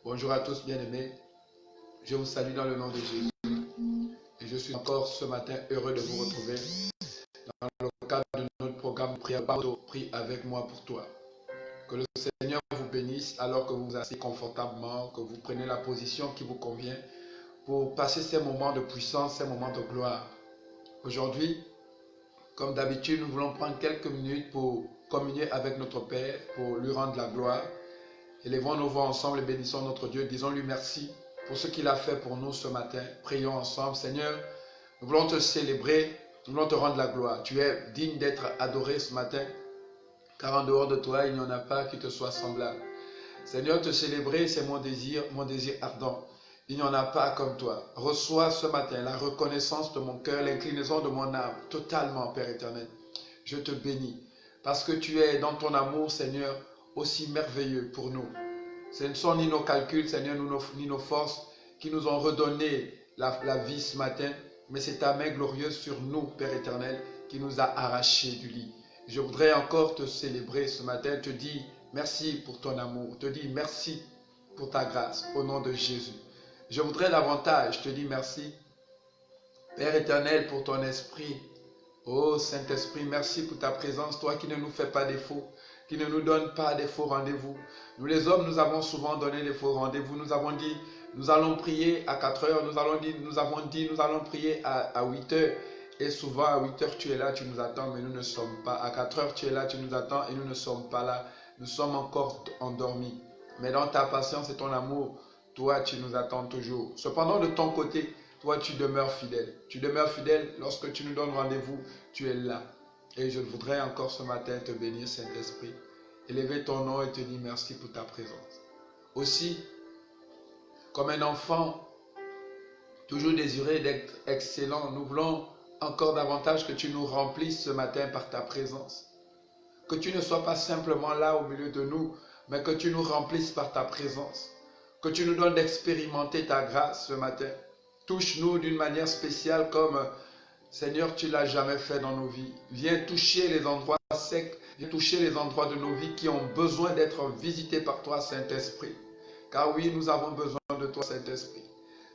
Bonjour à tous bien-aimés, je vous salue dans le nom de Jésus et je suis encore ce matin heureux de vous retrouver dans le cadre de notre programme de prière. Prie avec moi pour toi. Que le Seigneur vous bénisse alors que vous vous asseyez confortablement, que vous prenez la position qui vous convient pour passer ces moments de puissance, ces moments de gloire. Aujourd'hui, comme d'habitude, nous voulons prendre quelques minutes pour communier avec notre Père, pour lui rendre la gloire. Élevons nos voix ensemble et bénissons notre Dieu. Disons-lui merci pour ce qu'il a fait pour nous ce matin. Prions ensemble. Seigneur, nous voulons te célébrer, nous voulons te rendre la gloire. Tu es digne d'être adoré ce matin, car en dehors de toi, il n'y en a pas qui te soit semblable. Seigneur, te célébrer, c'est mon désir ardent. Il n'y en a pas comme toi. Reçois ce matin la reconnaissance de mon cœur, l'inclinaison de mon âme, totalement, Père éternel. Je te bénis, parce que tu es dans ton amour, Seigneur, aussi merveilleux pour nous. Ce ne sont ni nos calculs, Seigneur, ni nos forces qui nous ont redonné la vie ce matin, mais c'est ta main glorieuse sur nous, Père éternel, qui nous a arrachés du lit. Je voudrais encore te célébrer ce matin, te dire merci pour ton amour, te dire merci pour ta grâce, au nom de Jésus. Je voudrais davantage te dire merci, Père éternel, pour ton esprit. Oh Saint-Esprit, merci pour ta présence, toi qui ne nous fais pas défaut, qui ne nous donne pas des faux rendez-vous. Nous les hommes, nous avons souvent donné des faux rendez-vous. Nous avons dit, nous allons prier à 4 heures, nous avons dit, nous allons prier à 8 heures. Et souvent, à 8 heures, tu es là, tu nous attends, mais nous ne sommes pas. À 4 heures, tu es là, tu nous attends et nous ne sommes pas là. Nous sommes encore endormis. Mais dans ta patience et ton amour, toi, tu nous attends toujours. Cependant, de ton côté, toi, tu demeures fidèle. Tu demeures fidèle lorsque tu nous donnes rendez-vous, tu es là. Et je voudrais encore ce matin te bénir, Saint-Esprit, élever ton nom et te dire merci pour ta présence. Aussi, comme un enfant, toujours désiré d'être excellent, nous voulons encore davantage que tu nous remplisses ce matin par ta présence. Que tu ne sois pas simplement là au milieu de nous, mais que tu nous remplisses par ta présence. Que tu nous donnes d'expérimenter ta grâce ce matin. Touche-nous d'une manière spéciale comme, Seigneur, tu ne l'as jamais fait dans nos vies. Viens toucher les endroits secs, viens toucher les endroits de nos vies qui ont besoin d'être visités par toi, Saint-Esprit. Car oui, nous avons besoin de toi, Saint-Esprit.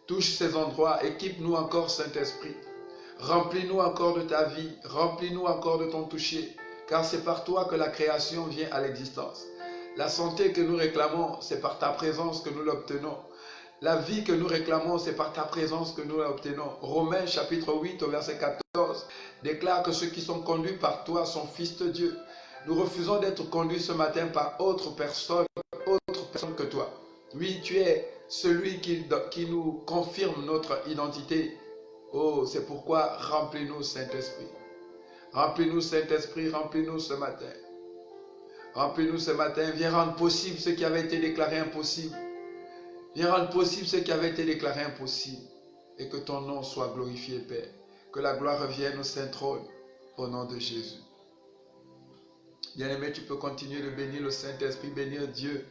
Touche ces endroits, équipe-nous encore, Saint-Esprit. Remplis-nous encore de ta vie, remplis-nous encore de ton toucher, car c'est par toi que la création vient à l'existence. La santé que nous réclamons, c'est par ta présence que nous l'obtenons. La vie que nous réclamons, c'est par ta présence que nous l'obtenons. Romains chapitre 8 au verset 14 déclare que ceux qui sont conduits par toi sont fils de Dieu. Nous refusons d'être conduits ce matin par autre personne que toi. Oui, tu es celui qui nous confirme notre identité. Oh, c'est pourquoi remplis-nous, Saint-Esprit. Remplis-nous, Saint-Esprit, remplis-nous ce matin. Remplis-nous ce matin. Viens rendre possible ce qui avait été déclaré impossible. Viens rendre possible ce qui avait été déclaré impossible. Et que ton nom soit glorifié, Père. Que la gloire revienne au Saint-Trône, au nom de Jésus. Bien-aimé, tu peux continuer de bénir le Saint-Esprit, bénir Dieu,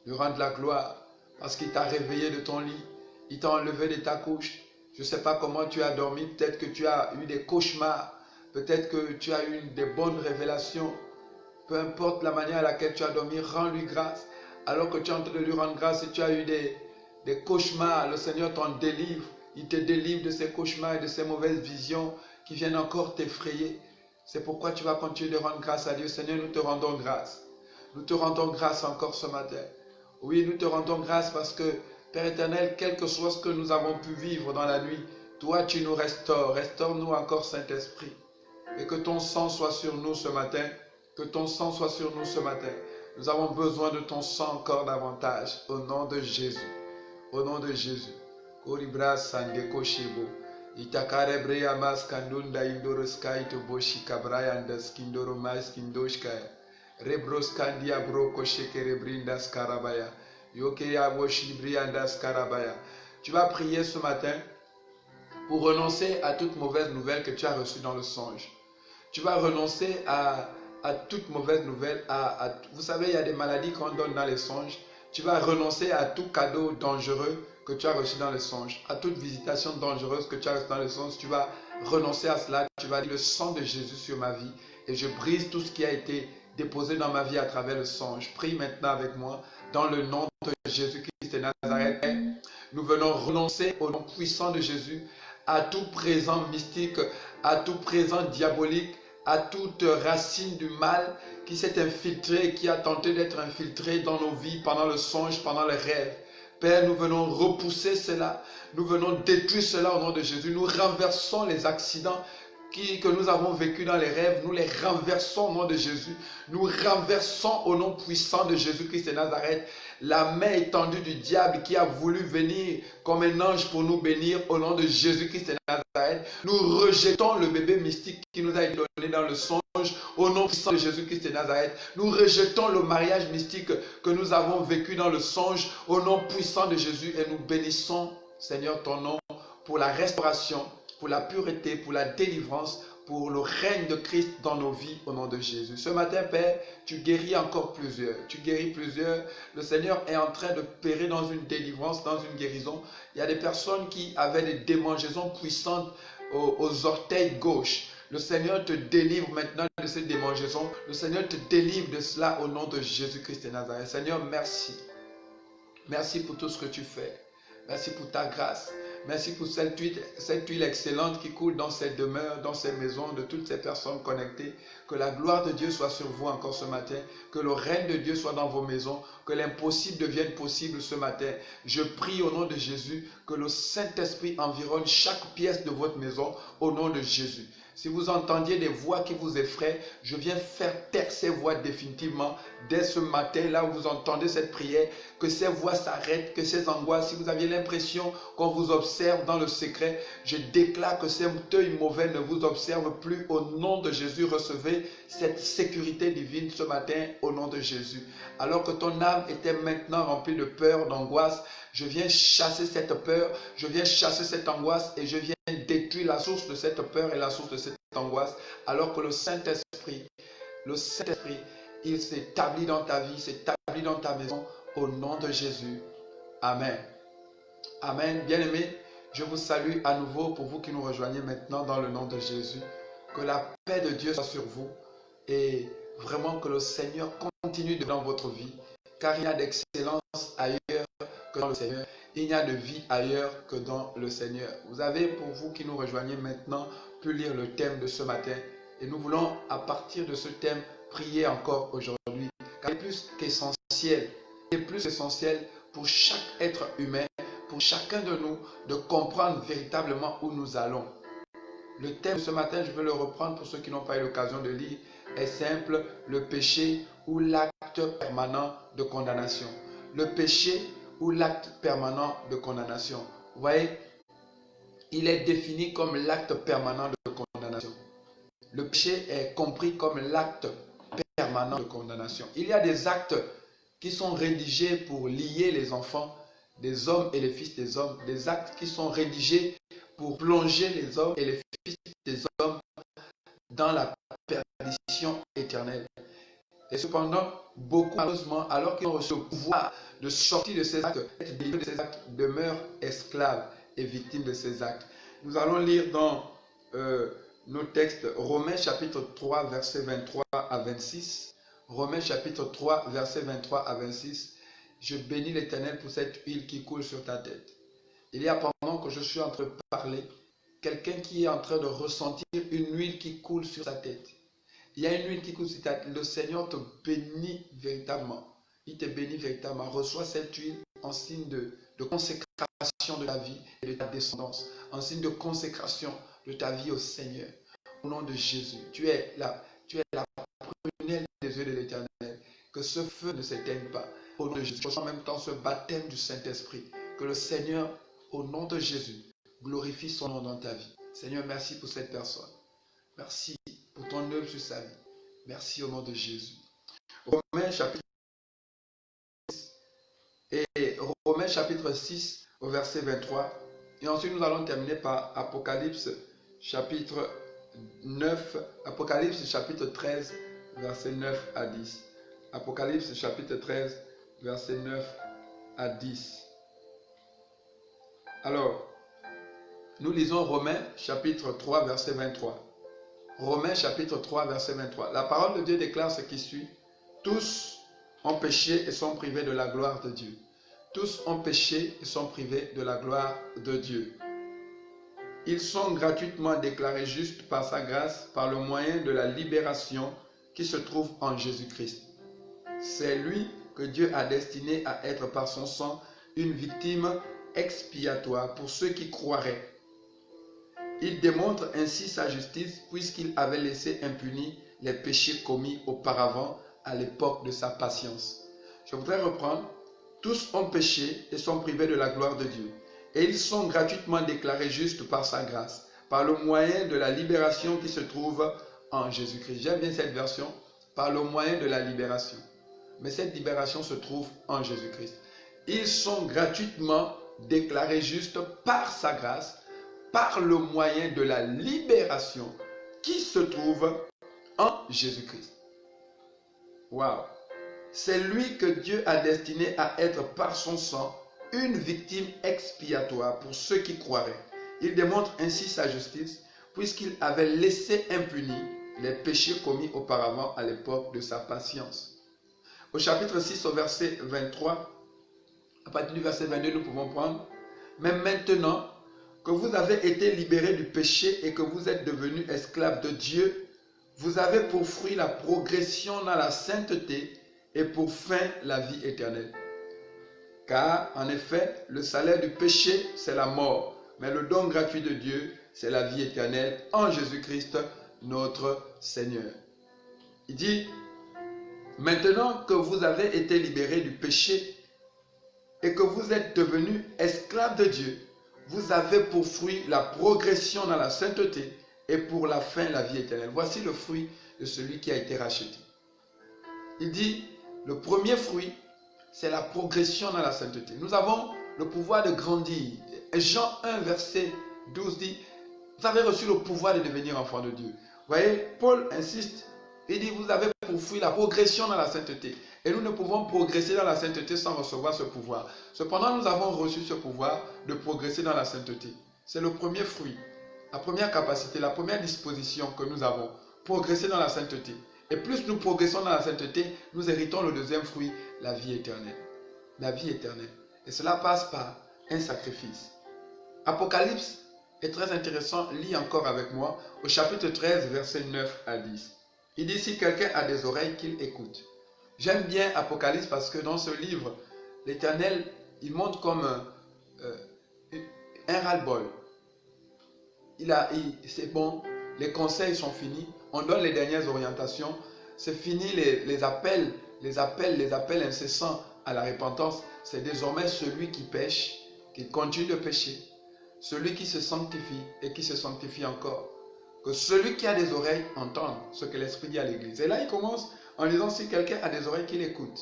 lui rendre la gloire, parce qu'il t'a réveillé de ton lit, il t'a enlevé de ta couche. Je ne sais pas comment tu as dormi, peut-être que tu as eu des cauchemars, peut-être que tu as eu des bonnes révélations. Peu importe la manière à laquelle tu as dormi, rends-lui grâce. Alors que tu es en train de lui rendre grâce et tu as eu des cauchemars, le Seigneur t'en délivre. Il te délivre de ces cauchemars et de ces mauvaises visions qui viennent encore t'effrayer. C'est pourquoi tu vas continuer de rendre grâce à Dieu. Seigneur, nous te rendons grâce. Nous te rendons grâce encore ce matin. Oui, nous te rendons grâce parce que, Père éternel, quel que soit ce que nous avons pu vivre dans la nuit, toi tu nous restaures. Restaure-nous encore, Saint-Esprit. Et que ton sang soit sur nous ce matin. Que ton sang soit sur nous ce matin. Nous avons besoin de ton sang encore davantage. Au nom de Jésus. Au nom de Jésus. Koribra sandeko shibo. Itakarebre amas kandunda indoroskai to boshi kabrayandas kindoro mais kindoshkaya. Rebros kandia broko shekerebrindas karabaya. Yokeya boshi briandas karabaya. Tu vas prier ce matin pour renoncer à toute mauvaise nouvelle que tu as reçue dans le songe. Tu vas renoncer à toute mauvaise nouvelle. Vous savez, il y a des maladies qu'on donne dans les songes. Tu vas renoncer à tout cadeau dangereux que tu as reçu dans les songes. À toute visitation dangereuse que tu as reçue dans les songes. Tu vas renoncer à cela. Tu vas dire le sang de Jésus sur ma vie et je brise tout ce qui a été déposé dans ma vie à travers le songe. Prie maintenant avec moi dans le nom de Jésus-Christ de Nazareth. Nous venons renoncer au nom puissant de Jésus à tout présent mystique, à tout présent diabolique, à toute racine du mal qui s'est infiltrée, qui a tenté d'être infiltrée dans nos vies pendant le songe, pendant le rêve. Père, nous venons repousser cela, nous venons détruire cela au nom de Jésus. Nous renversons les accidents que nous avons vécus dans les rêves, nous les renversons au nom de Jésus. Nous renversons au nom puissant de Jésus-Christ de Nazareth la main étendue du diable qui a voulu venir comme un ange pour nous bénir au nom de Jésus-Christ de Nazareth. Nous rejetons le bébé mystique qui nous a été donné dans le songe au nom puissant de Jésus-Christ de Nazareth. Nous rejetons le mariage mystique que nous avons vécu dans le songe au nom puissant de Jésus et nous bénissons, Seigneur, ton nom pour la restauration, pour la pureté, pour la délivrance, pour le règne de Christ dans nos vies au nom de Jésus. Ce matin, Père, tu guéris encore plusieurs. Tu guéris plusieurs. Le Seigneur est en train de périr dans une délivrance, dans une guérison. Il y a des personnes qui avaient des démangeaisons puissantes aux orteils gauche. Le Seigneur te délivre maintenant de ces démangeaisons. Le Seigneur te délivre de cela au nom de Jésus-Christ de Nazareth. Seigneur, merci. Merci pour tout ce que tu fais. Merci pour ta grâce. Merci pour cette huile excellente qui coule dans ces demeures, dans ces maisons, de toutes ces personnes connectées. Que la gloire de Dieu soit sur vous encore ce matin. Que le règne de Dieu soit dans vos maisons. Que l'impossible devienne possible ce matin. Je prie au nom de Jésus que le Saint-Esprit environne chaque pièce de votre maison au nom de Jésus. Si vous entendiez des voix qui vous effraient, je viens faire taire ces voix définitivement. Dès ce matin, là où vous entendez cette prière, que ces voix s'arrêtent, que ces angoisses, si vous aviez l'impression qu'on vous observe dans le secret, je déclare que ces œils mauvais ne vous observent plus. Au nom de Jésus, recevez cette sécurité divine ce matin au nom de Jésus. Alors que ton âme était maintenant remplie de peur, d'angoisse, je viens chasser cette peur, je viens chasser cette angoisse et je viens détruire la source de cette peur et la source de cette angoisse. Alors que le Saint-Esprit, il s'établit dans ta vie, s'établit dans ta maison au nom de Jésus. Amen. Amen. Bien-aimés, je vous salue à nouveau pour vous qui nous rejoignez maintenant dans le nom de Jésus. Que la paix de Dieu soit sur vous et vraiment que le Seigneur continue dans votre vie, car il y a d'excellence ailleurs que dans le Seigneur. Il n'y a de vie ailleurs que dans le Seigneur. Vous avez, pour vous qui nous rejoignez maintenant, pu lire le thème de ce matin. Et nous voulons, à partir de ce thème, prier encore aujourd'hui. Car il est plus qu'essentiel. Il est plus essentiel pour chaque être humain, pour chacun de nous, de comprendre véritablement où nous allons. Le thème de ce matin, je vais le reprendre pour ceux qui n'ont pas eu l'occasion de lire, est simple, le péché ou l'acte permanent de condamnation. Le péché ou l'acte permanent de condamnation. Vous voyez, il est défini comme l'acte permanent de condamnation. Le péché est compris comme l'acte permanent de condamnation. Il y a des actes qui sont rédigés pour lier les enfants des hommes et les fils des hommes. Des actes qui sont rédigés pour plonger les hommes et les fils des hommes dans la perdition éternelle. Et cependant, beaucoup, malheureusement, alors qu'ils ont reçu le pouvoir de sortir de ces actes, d'être délivrés de ces actes, demeurent esclaves et victimes de ces actes. Nous allons lire dans nos textes Romains chapitre 3, versets 23 à 26. Romains chapitre 3, versets 23 à 26. Je bénis l'Éternel pour cette huile qui coule sur ta tête. Il y a pendant que je suis en train de parler, quelqu'un qui est en train de ressentir une huile qui coule sur sa tête. Il y a une huile qui coule sur ta tête. Le Seigneur te bénit véritablement. Il te bénit véritablement. Reçois cette huile en signe de consécration de ta vie et de ta descendance. En signe de consécration de ta vie au Seigneur. Au nom de Jésus. Tu es la prunelle des yeux de l'Éternel. Que ce feu ne s'éteigne pas. Au nom de Jésus. En même temps ce baptême du Saint-Esprit. Que le Seigneur, au nom de Jésus, glorifie son nom dans ta vie. Seigneur, merci pour cette personne. Merci pour ton œuvre sur sa vie. Merci au nom de Jésus. Romains chapitre 6 et Romains chapitre 6 au verset 23. Et ensuite nous allons terminer par Apocalypse chapitre 9. Apocalypse chapitre 13 verset 9 à 10. Apocalypse chapitre 13 verset 9 à 10. Alors, nous lisons Romains chapitre 3 verset 23. Romains chapitre 3, verset 23. La parole de Dieu déclare ce qui suit. Tous ont péché et sont privés de la gloire de Dieu. Tous ont péché et sont privés de la gloire de Dieu. Ils sont gratuitement déclarés justes par sa grâce, par le moyen de la libération qui se trouve en Jésus-Christ. C'est lui que Dieu a destiné à être par son sang une victime expiatoire pour ceux qui croiraient. Il démontre ainsi sa justice puisqu'il avait laissé impunis les péchés commis auparavant à l'époque de sa patience. Je voudrais reprendre. Tous ont péché et sont privés de la gloire de Dieu. Et ils sont gratuitement déclarés justes par sa grâce, par le moyen de la libération qui se trouve en Jésus-Christ. J'aime bien cette version, par le moyen de la libération. Mais cette libération se trouve en Jésus-Christ. Ils sont gratuitement déclarés justes par sa grâce, par le moyen de la libération qui se trouve en Jésus-Christ. Waouh! C'est lui que Dieu a destiné à être par son sang une victime expiatoire pour ceux qui croiraient. Il démontre ainsi sa justice puisqu'il avait laissé impunis les péchés commis auparavant à l'époque de sa patience. Au chapitre 6, au verset 23, à partir du verset 22, nous pouvons prendre. Mais maintenant que vous avez été libérés du péché et que vous êtes devenus esclaves de Dieu, vous avez pour fruit la progression dans la sainteté et pour fin la vie éternelle. Car, en effet, le salaire du péché, c'est la mort, mais le don gratuit de Dieu, c'est la vie éternelle en Jésus-Christ, notre Seigneur. Il dit, maintenant que vous avez été libérés du péché et que vous êtes devenus esclaves de Dieu, vous avez pour fruit la progression dans la sainteté et pour la fin la vie éternelle. Voici le fruit de celui qui a été racheté. Il dit, le premier fruit, c'est la progression dans la sainteté. Nous avons le pouvoir de grandir. Jean 1, verset 12 dit, vous avez reçu le pouvoir de devenir enfant de Dieu. Vous voyez, Paul insiste, il dit, vous avez pour fruit la progression dans la sainteté. Et nous ne pouvons progresser dans la sainteté sans recevoir ce pouvoir. Cependant, nous avons reçu ce pouvoir de progresser dans la sainteté. C'est le premier fruit, la première capacité, la première disposition que nous avons. Progresser dans la sainteté. Et plus nous progressons dans la sainteté, nous héritons le deuxième fruit, la vie éternelle. La vie éternelle. Et cela passe par un sacrifice. Apocalypse est très intéressant. Lis encore avec moi au chapitre 13, versets 9 à 10. Il dit, si quelqu'un a des oreilles, qu'il écoute. J'aime bien Apocalypse parce que dans ce livre, l'Éternel, il montre comme un ras-le-bol. C'est bon, les conseils sont finis, on donne les dernières orientations, c'est fini les appels incessants à la repentance. C'est désormais celui qui pêche, qui continue de pécher, celui qui se sanctifie et qui se sanctifie encore. Que celui qui a des oreilles entende ce que l'Esprit dit à l'Église. Et là, il commence en disant, si quelqu'un a des oreilles, qu'il écoute.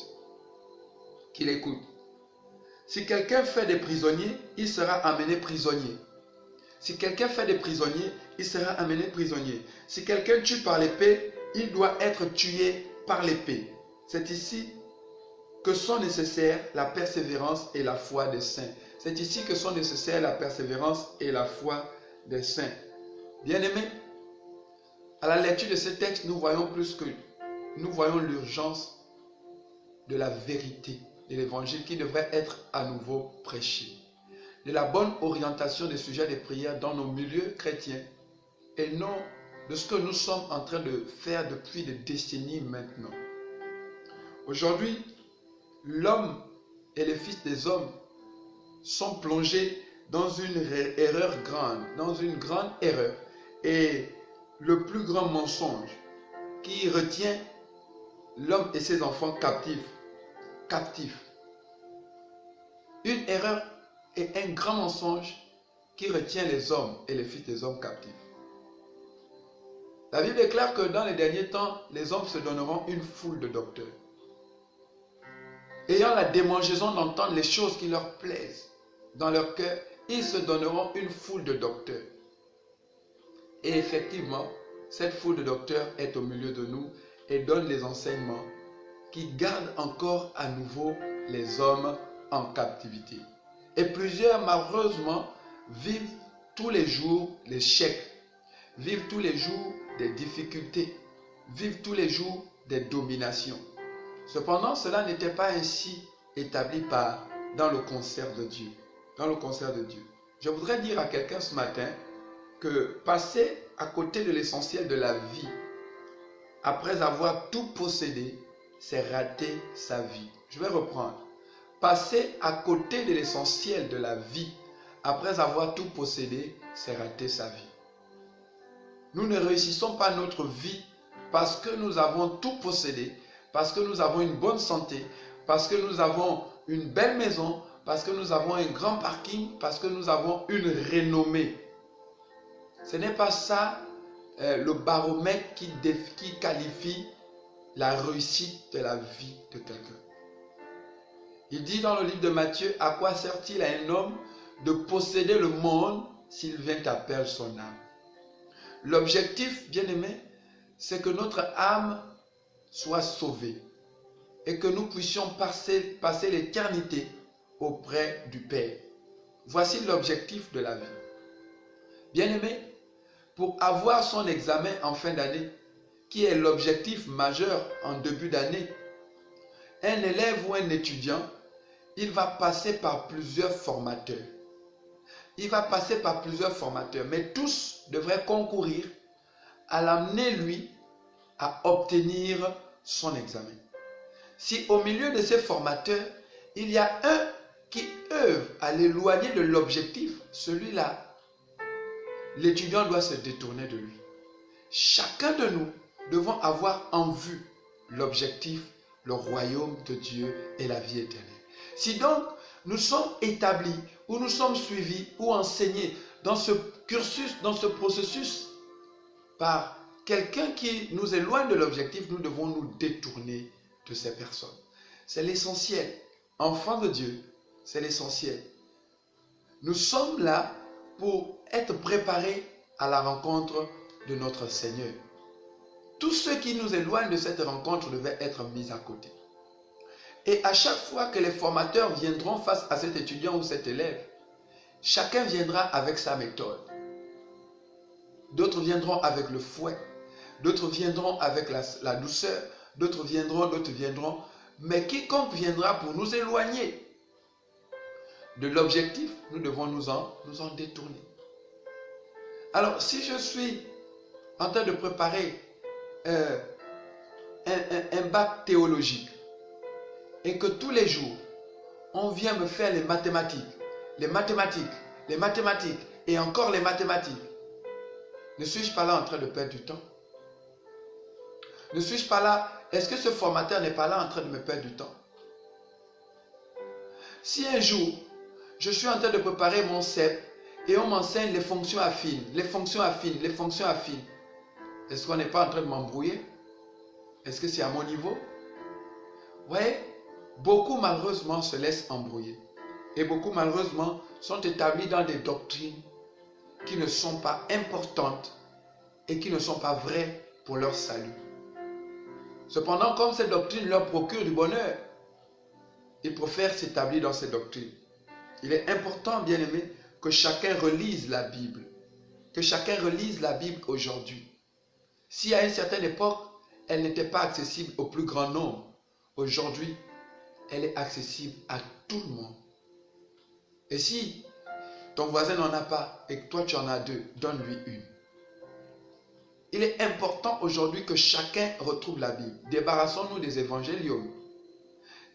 Qu'il écoute. Si quelqu'un fait des prisonniers, il sera amené prisonnier. Si quelqu'un fait des prisonniers, il sera amené prisonnier. Si quelqu'un tue par l'épée, il doit être tué par l'épée. C'est ici que sont nécessaires la persévérance et la foi des saints. C'est ici que sont nécessaires la persévérance et la foi des saints. Bien-aimés, à la lecture de ce texte, nous voyons l'urgence de la vérité de l'évangile qui devrait être à nouveau prêché. De la bonne orientation des sujets de prière dans nos milieux chrétiens et non de ce que nous sommes en train de faire depuis des décennies maintenant. Aujourd'hui, l'homme et les fils des hommes sont plongés dans une erreur grande, dans une grande erreur. Et le plus grand mensonge qui retient l'homme et ses enfants captifs. Une erreur et un grand mensonge qui retient les hommes et les fils des hommes captifs. La Bible déclare que dans les derniers temps, les hommes se donneront une foule de docteurs. Ayant la démangeaison d'entendre les choses qui leur plaisent dans leur cœur, ils se donneront une foule de docteurs. Et effectivement, cette foule de docteurs est au milieu de nous et donne les enseignements qui gardent encore à nouveau les hommes en captivité. Et plusieurs, malheureusement, vivent tous les jours l'échec, vivent tous les jours des difficultés, vivent tous les jours des dominations. Cependant, cela n'était pas ainsi établi dans le concert de Dieu. Dans le concert de Dieu. Je voudrais dire à quelqu'un ce matin que passer à côté de l'essentiel de la vie, après avoir tout possédé, c'est rater sa vie. Je vais reprendre. Passer à côté de l'essentiel de la vie, après avoir tout possédé, c'est rater sa vie. Nous ne réussissons pas notre vie parce que nous avons tout possédé, parce que nous avons une bonne santé, parce que nous avons une belle maison, parce que nous avons un grand parking, parce que nous avons une renommée. Ce n'est pas ça le baromètre qui qualifie la réussite de la vie de quelqu'un. Il dit dans le livre de Matthieu, à quoi sert-il à un homme de posséder le monde s'il vient à perdre son âme? L'objectif, bien-aimé, c'est que notre âme soit sauvée et que nous puissions passer l'éternité auprès du Père. Voici l'objectif de la vie. Bien-aimé, pour avoir son examen en fin d'année, qui est l'objectif majeur en début d'année, un élève ou un étudiant, il va passer par plusieurs formateurs. Il va passer par plusieurs formateurs, mais tous devraient concourir à l'amener, lui, à obtenir son examen. Si au milieu de ces formateurs, il y a un qui œuvre à l'éloigner de l'objectif, celui-là, l'étudiant doit se détourner de lui. Chacun de nous devons avoir en vue l'objectif, le royaume de Dieu et la vie éternelle. Si donc nous sommes établis ou nous sommes suivis ou enseignés dans ce cursus, dans ce processus par quelqu'un qui nous éloigne de l'objectif, nous devons nous détourner de ces personnes. C'est l'essentiel. Enfants de Dieu, c'est l'essentiel. Nous sommes là pour être préparés à la rencontre de notre Seigneur. Tous ceux qui nous éloignent de cette rencontre devaient être mis à côté. Et à chaque fois que les formateurs viendront face à cet étudiant ou cet élève, chacun viendra avec sa méthode. D'autres viendront avec le fouet, d'autres viendront avec la douceur, d'autres viendront. Mais quiconque viendra pour nous éloigner de l'objectif, nous devons nous en détourner. Alors, si je suis en train de préparer un bac théologique et que tous les jours, on vient me faire les mathématiques et encore les mathématiques, ne suis-je pas là en train de perdre du temps? Ne suis-je pas là? Est-ce que ce formateur n'est pas là en train de me perdre du temps? Si un jour, je suis en train de préparer mon CEP et on m'enseigne les fonctions affines, est-ce qu'on n'est pas en train de m'embrouiller? Est-ce que c'est à mon niveau? Vous voyez, beaucoup malheureusement se laissent embrouiller. Et beaucoup malheureusement sont établis dans des doctrines qui ne sont pas importantes et qui ne sont pas vraies pour leur salut. Cependant, comme ces doctrines leur procurent du bonheur, ils préfèrent s'établir dans ces doctrines. Il est important, bien aimé, que chacun relise la Bible. Que chacun relise la Bible aujourd'hui. Si à une certaine époque, elle n'était pas accessible au plus grand nombre, aujourd'hui, elle est accessible à tout le monde. Et si ton voisin n'en a pas et que toi tu en as deux, donne-lui une. Il est important aujourd'hui que chacun retrouve la Bible. Débarrassons-nous des évangéliums.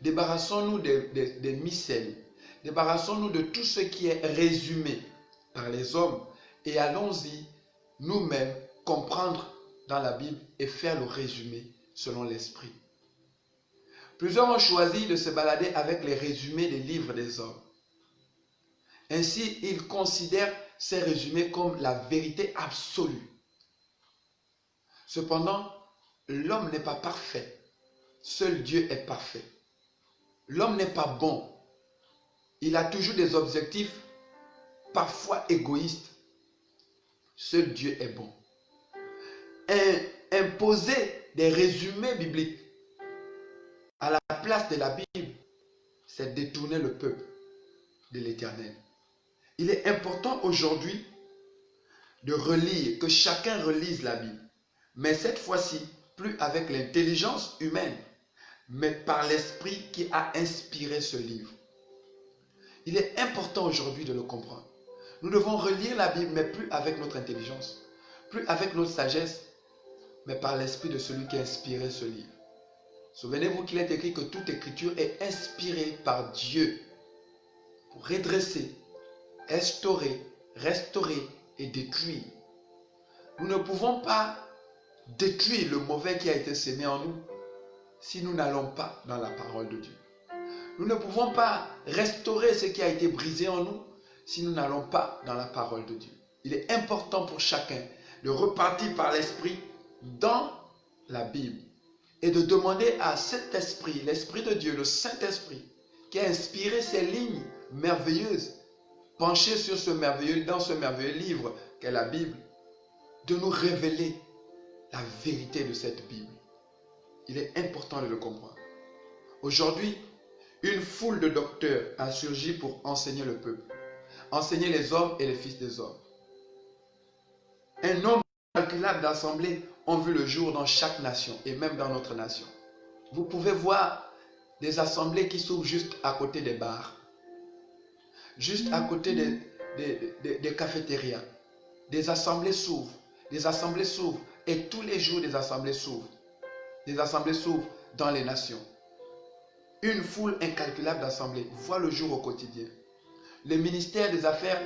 Débarrassons-nous des missels. Débarrassons-nous de tout ce qui est résumé par les hommes et allons-y nous-mêmes comprendre dans la Bible et faire le résumé selon l'esprit. Plusieurs ont choisi de se balader avec les résumés des livres des hommes. Ainsi, ils considèrent ces résumés comme la vérité absolue. Cependant, l'homme n'est pas parfait. Seul Dieu est parfait. L'homme n'est pas bon. Il a toujours des objectifs parfois égoïstes. Seul Dieu est bon. Imposer des résumés bibliques à la place de la Bible, c'est détourner le peuple de l'Éternel. Il est important aujourd'hui de relire, que chacun relise la Bible. Mais cette fois-ci, plus avec l'intelligence humaine, mais par l'esprit qui a inspiré ce livre. Il est important aujourd'hui de le comprendre. Nous devons relire la Bible, mais plus avec notre intelligence, plus avec notre sagesse, mais par l'esprit de celui qui a inspiré ce livre. Souvenez-vous qu'il est écrit que toute écriture est inspirée par Dieu pour redresser, instaurer, restaurer et détruire. Nous ne pouvons pas détruire le mauvais qui a été sémé en nous si nous n'allons pas dans la parole de Dieu. Nous ne pouvons pas restaurer ce qui a été brisé en nous si nous n'allons pas dans la parole de Dieu. Il est important pour chacun de repartir par l'esprit dans la Bible et de demander à cet esprit, l'esprit de Dieu, le Saint-Esprit, qui a inspiré ces lignes merveilleuses, penchées sur dans ce merveilleux livre qu'est la Bible, de nous révéler la vérité de cette Bible. Il est important de le comprendre. Aujourd'hui, une foule de docteurs a surgi pour enseigner le peuple, enseigner les hommes et les fils des hommes. Un nombre incalculable d'assemblées ont vu le jour dans chaque nation et même dans notre nation. Vous pouvez voir des assemblées qui s'ouvrent juste à côté des bars, juste à côté des cafétérias. Des assemblées s'ouvrent et tous les jours des assemblées s'ouvrent. Des assemblées s'ouvrent dans les nations. Une foule incalculable d'assemblées voit le jour au quotidien. Le ministère des Affaires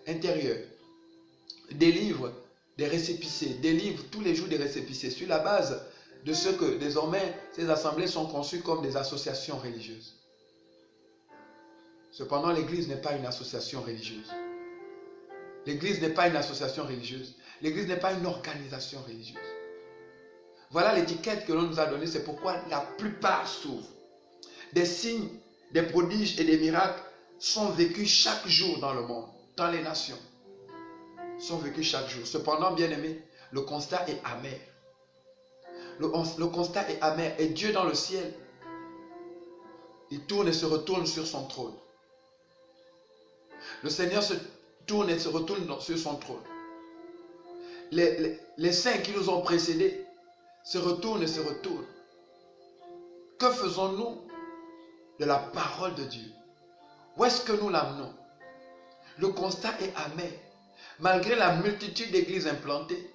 intérieures délivre des récépissés, délivre tous les jours des récépissés sur la base de ce que désormais ces assemblées sont conçues comme des associations religieuses. Cependant, l'Église n'est pas une association religieuse. L'Église n'est pas une association religieuse. L'Église n'est pas une organisation religieuse. Voilà l'étiquette que l'on nous a donnée, c'est pourquoi la plupart s'ouvrent. Des signes, des prodiges et des miracles sont vécus chaque jour dans le monde, dans les nations. Sont vécus chaque jour. Cependant, bien aimé, le constat est amer. Le constat est amer. Et Dieu dans le ciel, il tourne et se retourne sur son trône. Le Seigneur se tourne et se retourne sur son trône. Les saints qui nous ont précédés se retournent et se retournent. Que faisons-nous de la parole de Dieu? Où est-ce que nous l'amenons? Le constat est amer. Malgré la multitude d'églises implantées,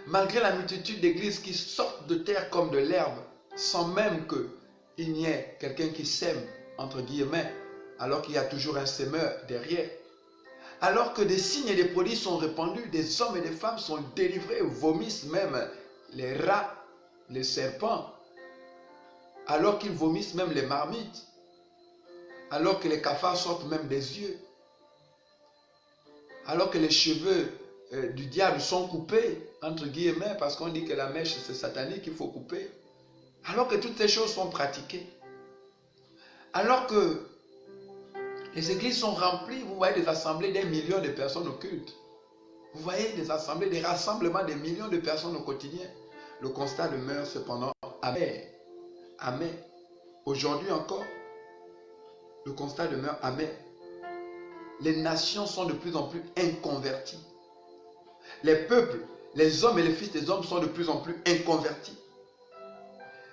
malgré la multitude d'églises qui sortent de terre comme de l'herbe, sans même qu'il n'y ait quelqu'un qui sème, entre guillemets, alors qu'il y a toujours un sémeur derrière, alors que des signes et des prodiges sont répandus, des hommes et des femmes sont délivrés, vomissent même les rats, les serpents, alors qu'ils vomissent même les marmites, alors que les cafards sortent même des yeux, alors que les cheveux du diable sont coupés, entre guillemets, parce qu'on dit que la mèche c'est satanique, il faut couper, alors que toutes ces choses sont pratiquées, alors que les églises sont remplies, vous voyez des assemblées des millions de personnes au culte, vous voyez des assemblées, des rassemblements des millions de personnes au quotidien. Le constat demeure cependant amer. Amer. Aujourd'hui encore, le constat demeure amer. Les nations sont de plus en plus inconverties. Les peuples, les hommes et les fils des hommes sont de plus en plus inconvertis.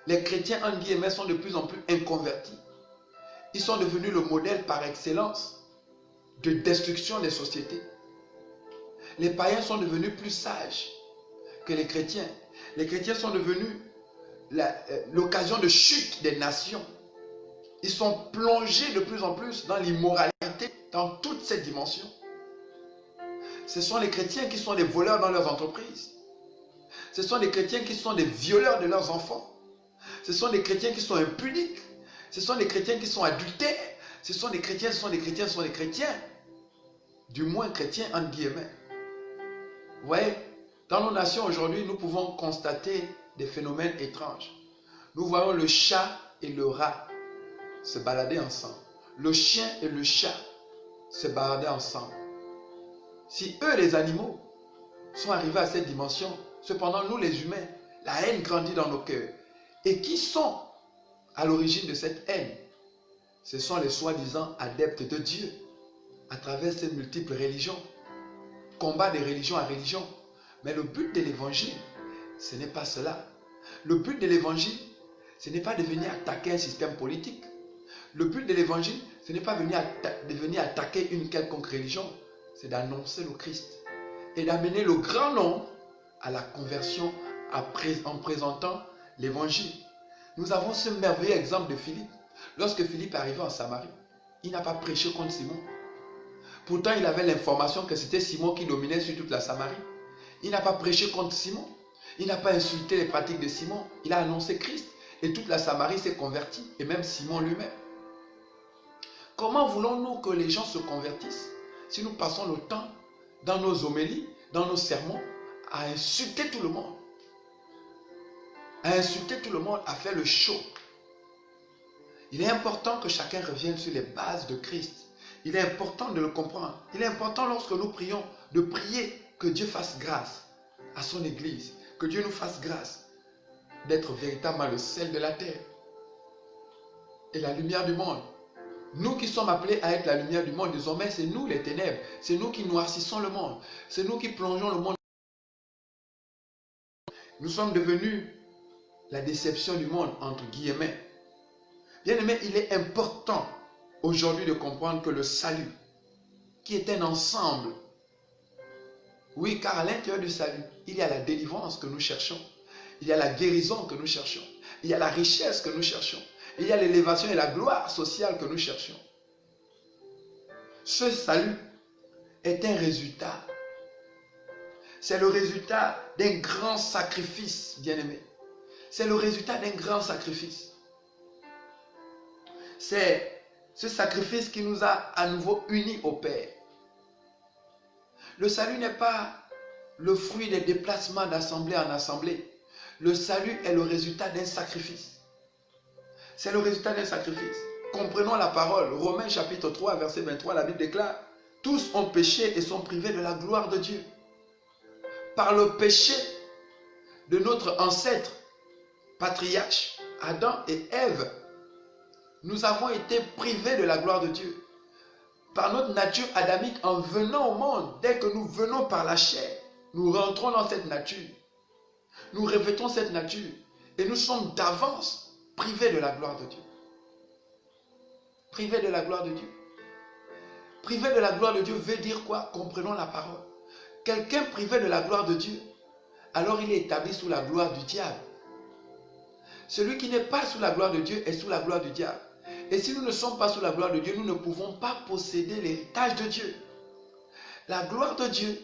Les chrétiens, en guillemets, sont de plus en plus inconvertis. Ils sont devenus le modèle par excellence de destruction des sociétés. Les païens sont devenus plus sages que les chrétiens. Les chrétiens sont devenus l'occasion de chute des nations. Ils sont plongés de plus en plus dans l'immoralité, dans toutes ces dimensions. Ce sont les chrétiens qui sont des voleurs dans leurs entreprises. Ce sont les chrétiens qui sont des violeurs de leurs enfants. Ce sont des chrétiens qui sont impudiques. Ce sont des chrétiens qui sont adultères. Ce sont des chrétiens, du moins chrétiens entre guillemets. Vous voyez, dans nos nations aujourd'hui, nous pouvons constater des phénomènes étranges. Nous voyons le chat et le rat se balader ensemble. Le chien et le chat se balader ensemble. Si eux, les animaux, sont arrivés à cette dimension, cependant nous, les humains, la haine grandit dans nos cœurs. Et qui sont à l'origine de cette haine? Ce sont les soi-disant adeptes de Dieu, à travers ces multiples religions. Combat de religion à religion. Mais le but de l'évangile, ce n'est pas cela. Le but de l'évangile, ce n'est pas de venir attaquer un système politique. Le but de l'évangile, ce n'est pas de venir attaquer une quelconque religion. C'est d'annoncer le Christ et d'amener le grand nombre à la conversion en présentant l'évangile. Nous avons ce merveilleux exemple de Philippe. Lorsque Philippe est arrivé en Samarie, il n'a pas prêché contre Simon. Pourtant, il avait l'information que c'était Simon qui dominait sur toute la Samarie. Il n'a pas prêché contre Simon. Il n'a pas insulté les pratiques de Simon. Il a annoncé Christ. Et toute la Samarie s'est convertie. Et même Simon lui-même. Comment voulons-nous que les gens se convertissent si nous passons le temps dans nos homélies, dans nos sermons, à insulter tout le monde? À insulter tout le monde, à faire le show. Il est important que chacun revienne sur les bases de Christ. Il est important de le comprendre. Il est important lorsque nous prions, de prier que Dieu fasse grâce à son Église. Que Dieu nous fasse grâce d'être véritablement le sel de la terre et la lumière du monde. Nous qui sommes appelés à être la lumière du monde, désormais c'est nous les ténèbres. C'est nous qui noircissons le monde. C'est nous qui plongeons le monde. Nous sommes devenus la déception du monde, entre guillemets. Bien-aimé, il est important aujourd'hui de comprendre que le salut, qui est un ensemble, oui, car à l'intérieur du salut, il y a la délivrance que nous cherchons, il y a la guérison que nous cherchons, il y a la richesse que nous cherchons, il y a l'élévation et la gloire sociale que nous cherchons. Ce salut est un résultat. C'est le résultat d'un grand sacrifice, bien-aimé. C'est le résultat d'un grand sacrifice. C'est ce sacrifice qui nous a à nouveau unis au Père. Le salut n'est pas le fruit des déplacements d'assemblée en assemblée. Le salut est le résultat d'un sacrifice. C'est le résultat d'un sacrifice. Comprenons la parole. Romains chapitre 3, verset 23, la Bible déclare: tous ont péché et sont privés de la gloire de Dieu. Par le péché de notre ancêtre, patriarche, Adam et Ève, nous avons été privés de la gloire de Dieu. Par notre nature adamique, en venant au monde, dès que nous venons par la chair, nous rentrons dans cette nature. Nous revêtons cette nature et nous sommes d'avance privés de la gloire de Dieu. Privés de la gloire de Dieu. Privé de la gloire de Dieu veut dire quoi? Comprenons la parole. Quelqu'un privé de la gloire de Dieu, alors il est établi sous la gloire du diable. Celui qui n'est pas sous la gloire de Dieu est sous la gloire du diable. Et si nous ne sommes pas sous la gloire de Dieu, nous ne pouvons pas posséder l'héritage de Dieu. La gloire de Dieu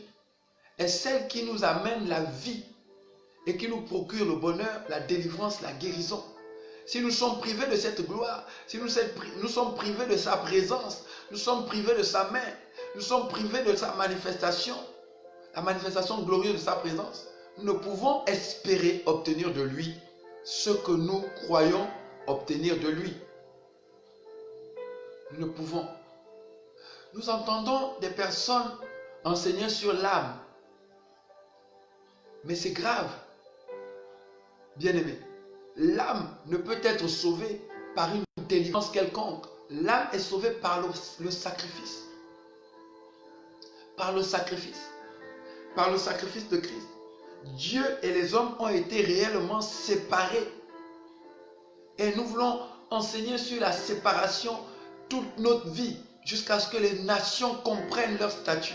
est celle qui nous amène la vie et qui nous procure le bonheur, la délivrance, la guérison. Si nous sommes privés de cette gloire, si nous sommes privés de sa présence, nous sommes privés de sa main, nous sommes privés de sa manifestation, la manifestation glorieuse de sa présence, nous ne pouvons espérer obtenir de lui ce que nous croyons obtenir de lui. Nous ne pouvons. Nous entendons des personnes enseigner sur l'âme. Mais c'est grave. Bien-aimé, l'âme ne peut être sauvée par une délivrance quelconque. L'âme est sauvée par le sacrifice. Par le sacrifice. Par le sacrifice de Christ. Dieu et les hommes ont été réellement séparés. Et nous voulons enseigner sur la séparation toute notre vie, jusqu'à ce que les nations comprennent leur statut.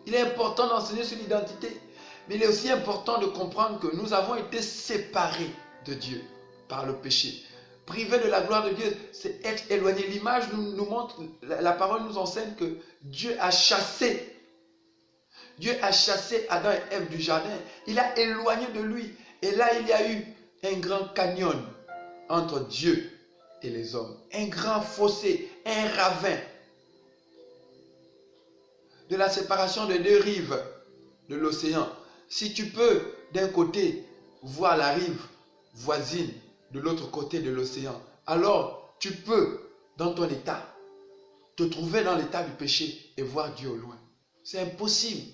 Il est important d'enseigner sur l'identité, mais il est aussi important de comprendre que nous avons été séparés de Dieu par le péché. Privés de la gloire de Dieu, c'est être éloigné. L'image nous montre, la parole nous enseigne que Dieu a chassé Adam et Ève du jardin. Il a éloigné de lui. Et là, il y a eu un grand canyon entre Dieu et les hommes. Un grand fossé, un ravin. De la séparation des deux rives de l'océan. Si tu peux, d'un côté, voir la rive voisine de l'autre côté de l'océan, alors tu peux, dans ton état, te trouver dans l'état du péché et voir Dieu au loin. C'est impossible.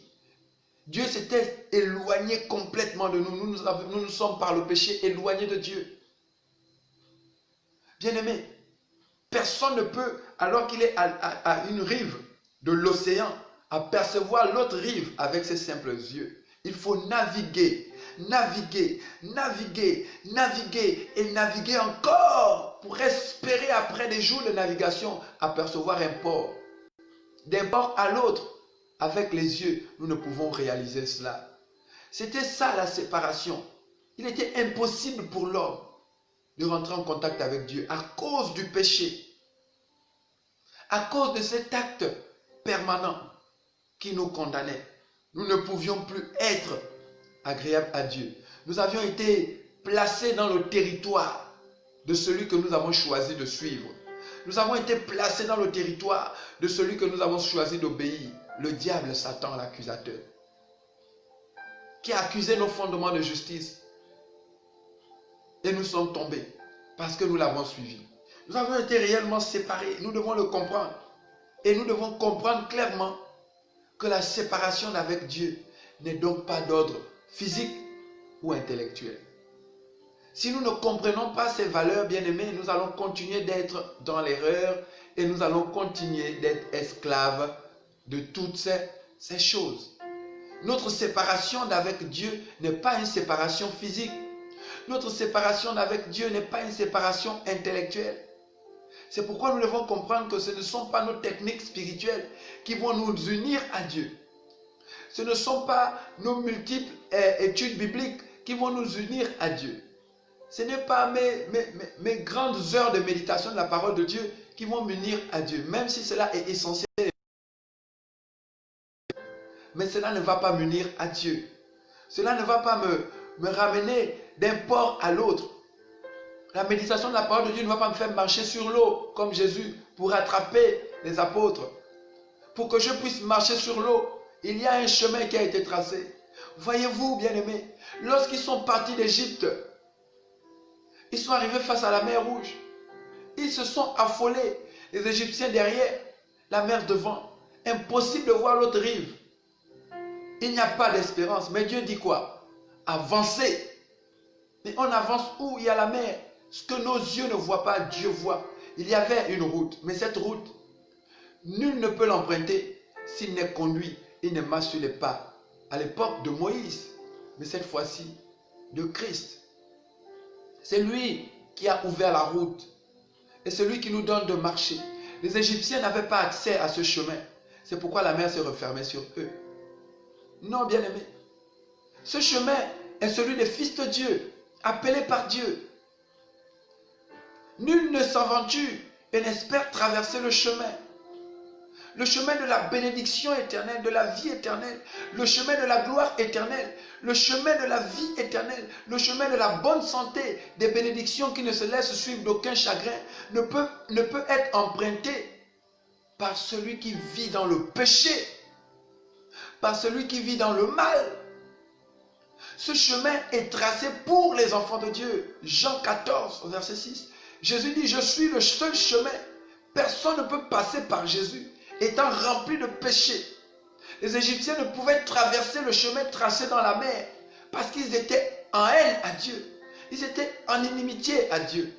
Dieu s'était éloigné complètement de nous. Nous sommes par le péché éloignés de Dieu. Bien-aimé, personne ne peut, alors qu'il est à une rive de l'océan, apercevoir l'autre rive avec ses simples yeux. Il faut naviguer, naviguer, naviguer, naviguer et naviguer encore pour espérer après des jours de navigation apercevoir un port. D'un port à l'autre, avec les yeux, nous ne pouvons réaliser cela. C'était ça la séparation. Il était impossible pour l'homme de rentrer en contact avec Dieu à cause du péché. À cause de cet acte permanent qui nous condamnait. Nous ne pouvions plus être agréables à Dieu. Nous avions été placés dans le territoire de celui que nous avons choisi de suivre. Nous avons été placés dans le territoire de celui que nous avons choisi d'obéir. Le diable, Satan, l'accusateur, qui a accusé nos fondements de justice. Et nous sommes tombés parce que nous l'avons suivi. Nous avons été réellement séparés. Nous devons le comprendre. Et nous devons comprendre clairement que la séparation avec Dieu n'est donc pas d'ordre physique ou intellectuel. Si nous ne comprenons pas ces valeurs, bien-aimés, nous allons continuer d'être dans l'erreur et nous allons continuer d'être esclaves de toutes ces choses. Notre séparation d'avec Dieu n'est pas une séparation physique. Notre séparation d'avec Dieu n'est pas une séparation intellectuelle. C'est pourquoi nous devons comprendre que ce ne sont pas nos techniques spirituelles qui vont nous unir à Dieu. Ce ne sont pas nos multiples études bibliques qui vont nous unir à Dieu. Ce n'est pas mes grandes heures de méditation de la parole de Dieu qui vont m'unir à Dieu, même si cela est essentiel. Mais cela ne va pas m'unir à Dieu. Cela ne va pas me ramener d'un port à l'autre. La méditation de la parole de Dieu ne va pas me faire marcher sur l'eau comme Jésus pour attraper les apôtres. Pour que je puisse marcher sur l'eau, il y a un chemin qui a été tracé. Voyez-vous, bien-aimés, lorsqu'ils sont partis d'Égypte, ils sont arrivés face à la mer Rouge. Ils se sont affolés, les Égyptiens derrière, la mer devant. Impossible de voir l'autre rive. Il n'y a pas d'espérance. Mais Dieu dit quoi? Avancez. Mais on avance où? Il y a la mer. Ce que nos yeux ne voient pas, Dieu voit. Il y avait une route. Mais cette route, nul ne peut l'emprunter s'il n'est conduit. Il ne marche sur les pas. À l'époque de Moïse. Mais cette fois-ci, de Christ. C'est lui qui a ouvert la route. Et c'est lui qui nous donne de marcher. Les Égyptiens n'avaient pas accès à ce chemin. C'est pourquoi la mer s'est refermée sur eux. Non, bien-aimés. Ce chemin est celui des fils de Dieu, appelés par Dieu. Nul ne s'aventure et n'espère traverser le chemin. Le chemin de la bénédiction éternelle, de la vie éternelle, le chemin de la gloire éternelle, le chemin de la vie éternelle, le chemin de la bonne santé, des bénédictions qui ne se laissent suivre d'aucun chagrin, ne peut être emprunté par celui qui vit dans le péché, par celui qui vit dans le mal. Ce chemin est tracé pour les enfants de Dieu. Jean 14, verset 6. Jésus dit, je suis le seul chemin. Personne ne peut passer par Jésus, étant rempli de péché. Les Égyptiens ne pouvaient traverser le chemin tracé dans la mer parce qu'ils étaient en haine à Dieu. Ils étaient en inimitié à Dieu.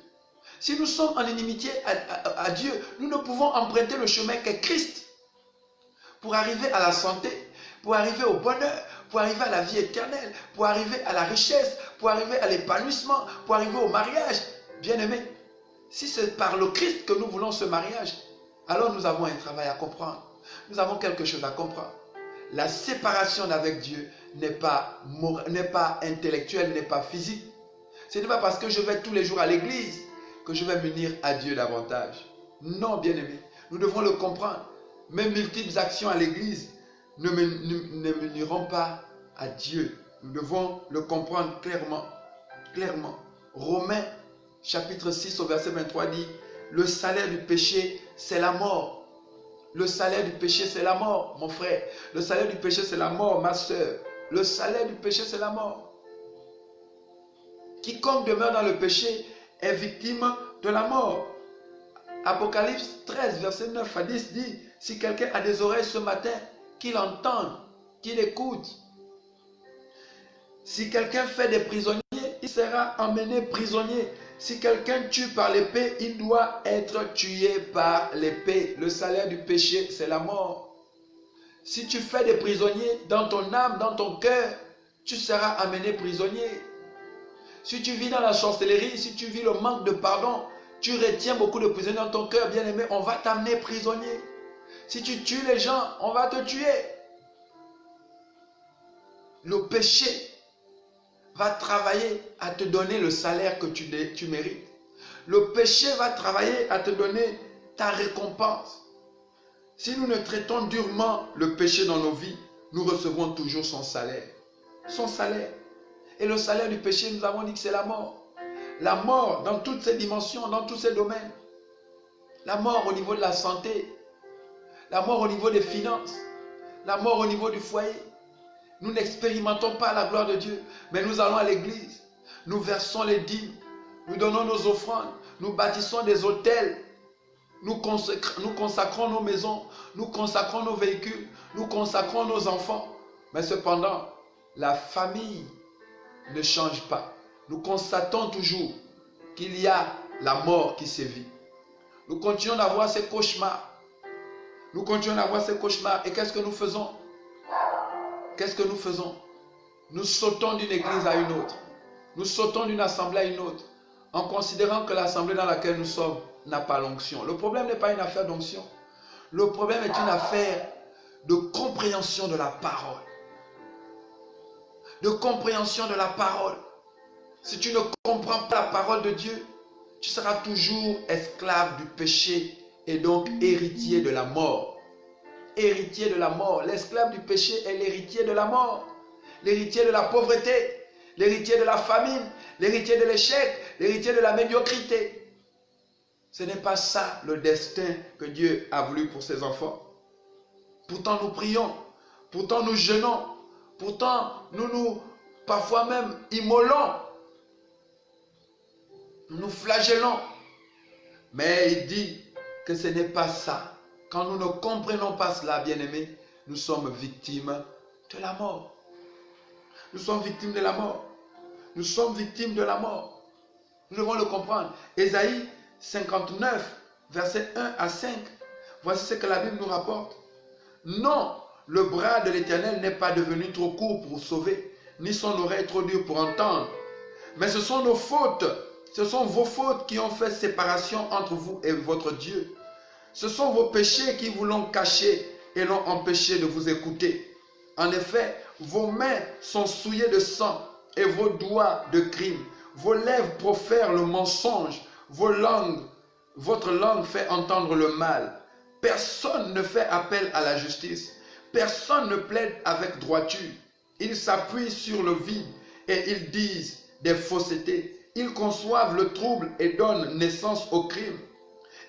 Si nous sommes en inimitié à Dieu, nous ne pouvons emprunter le chemin qu'est Christ pour arriver à la santé, pour arriver au bonheur, pour arriver à la vie éternelle, pour arriver à la richesse, pour arriver à l'épanouissement, pour arriver au mariage. Bien-aimés, si c'est par le Christ que nous voulons ce mariage, alors nous avons un travail à comprendre. Nous avons quelque chose à comprendre. La séparation avec Dieu n'est pas intellectuelle, n'est pas physique. Ce n'est pas parce que je vais tous les jours à l'église que je vais m'unir à Dieu davantage. Non, bien-aimés, nous devons le comprendre. Mes multiples actions à l'église ne m'uniront pas à Dieu. Nous devons le comprendre clairement. Clairement. Romains chapitre 6 au verset 23 dit, le salaire du péché, c'est la mort. Le salaire du péché, c'est la mort, mon frère. Le salaire du péché, c'est la mort, ma soeur. Le salaire du péché, c'est la mort. Quiconque demeure dans le péché est victime de la mort. Apocalypse 13, verset 9 à 10 dit, si quelqu'un a des oreilles ce matin, qu'il entende, qu'il écoute. Si quelqu'un fait des prisonniers, il sera emmené prisonnier. Si quelqu'un tue par l'épée, il doit être tué par l'épée. Le salaire du péché, c'est la mort. Si tu fais des prisonniers dans ton âme, dans ton cœur, tu seras amené prisonnier. Si tu vis dans la sorcellerie, si tu vis le manque de pardon, tu retiens beaucoup de prisonniers dans ton cœur, bien-aimé, on va t'amener prisonnier. Si tu tues les gens, on va te tuer. Le péché va travailler à te donner le salaire que tu mérites. Le péché va travailler à te donner ta récompense. Si nous ne traitons durement le péché dans nos vies, nous recevons toujours son salaire. Son salaire. Et le salaire du péché, nous avons dit que c'est la mort. La mort dans toutes ses dimensions, dans tous ses domaines. La mort au niveau de la santé. La mort au niveau des finances. La mort au niveau du foyer. Nous n'expérimentons pas la gloire de Dieu, mais nous allons à l'église. Nous versons les dîmes. Nous donnons nos offrandes. Nous bâtissons des hôtels. Nous consacrons nos maisons. Nous consacrons nos véhicules. Nous consacrons nos enfants. Mais cependant, la famille ne change pas. Nous constatons toujours qu'il y a la mort qui sévit. Nous continuons d'avoir ces cauchemars. Nous continuons d'avoir ces cauchemars. Et qu'est-ce que nous faisons? Qu'est-ce que nous faisons? Nous sautons d'une église à une autre. Nous sautons d'une assemblée à une autre. En considérant que l'assemblée dans laquelle nous sommes n'a pas l'onction. Le problème n'est pas une affaire d'onction. Le problème est une affaire de compréhension de la parole. De compréhension de la parole. Si tu ne comprends pas la parole de Dieu, tu seras toujours esclave du péché et donc héritier de la mort. Héritier de la mort. L'esclave du péché est l'héritier de la mort. L'héritier de la pauvreté. L'héritier de la famine. L'héritier de l'échec. L'héritier de la médiocrité. Ce n'est pas ça le destin que Dieu a voulu pour ses enfants. Pourtant nous prions. Pourtant nous jeûnons. Pourtant nous parfois même immolons. Nous flagellons. Mais il dit que ce n'est pas ça. Quand nous ne comprenons pas cela, bien-aimés, nous sommes victimes de la mort. Nous sommes victimes de la mort. Nous sommes victimes de la mort. Nous devons le comprendre. Ésaïe 59, versets 1 à 5. Voici ce que la Bible nous rapporte. Non, le bras de l'Éternel n'est pas devenu trop court pour sauver, ni son oreille trop dure pour entendre. Mais ce sont nos fautes. Ce sont vos fautes qui ont fait séparation entre vous et votre Dieu. Ce sont vos péchés qui vous l'ont caché et l'ont empêché de vous écouter. En effet, vos mains sont souillées de sang et vos doigts de crime. Vos lèvres profèrent le mensonge. Votre langue fait entendre le mal. Personne ne fait appel à la justice. Personne ne plaide avec droiture. Ils s'appuient sur le vide et ils disent des faussetés. Ils conçoivent le trouble et donnent naissance au crime.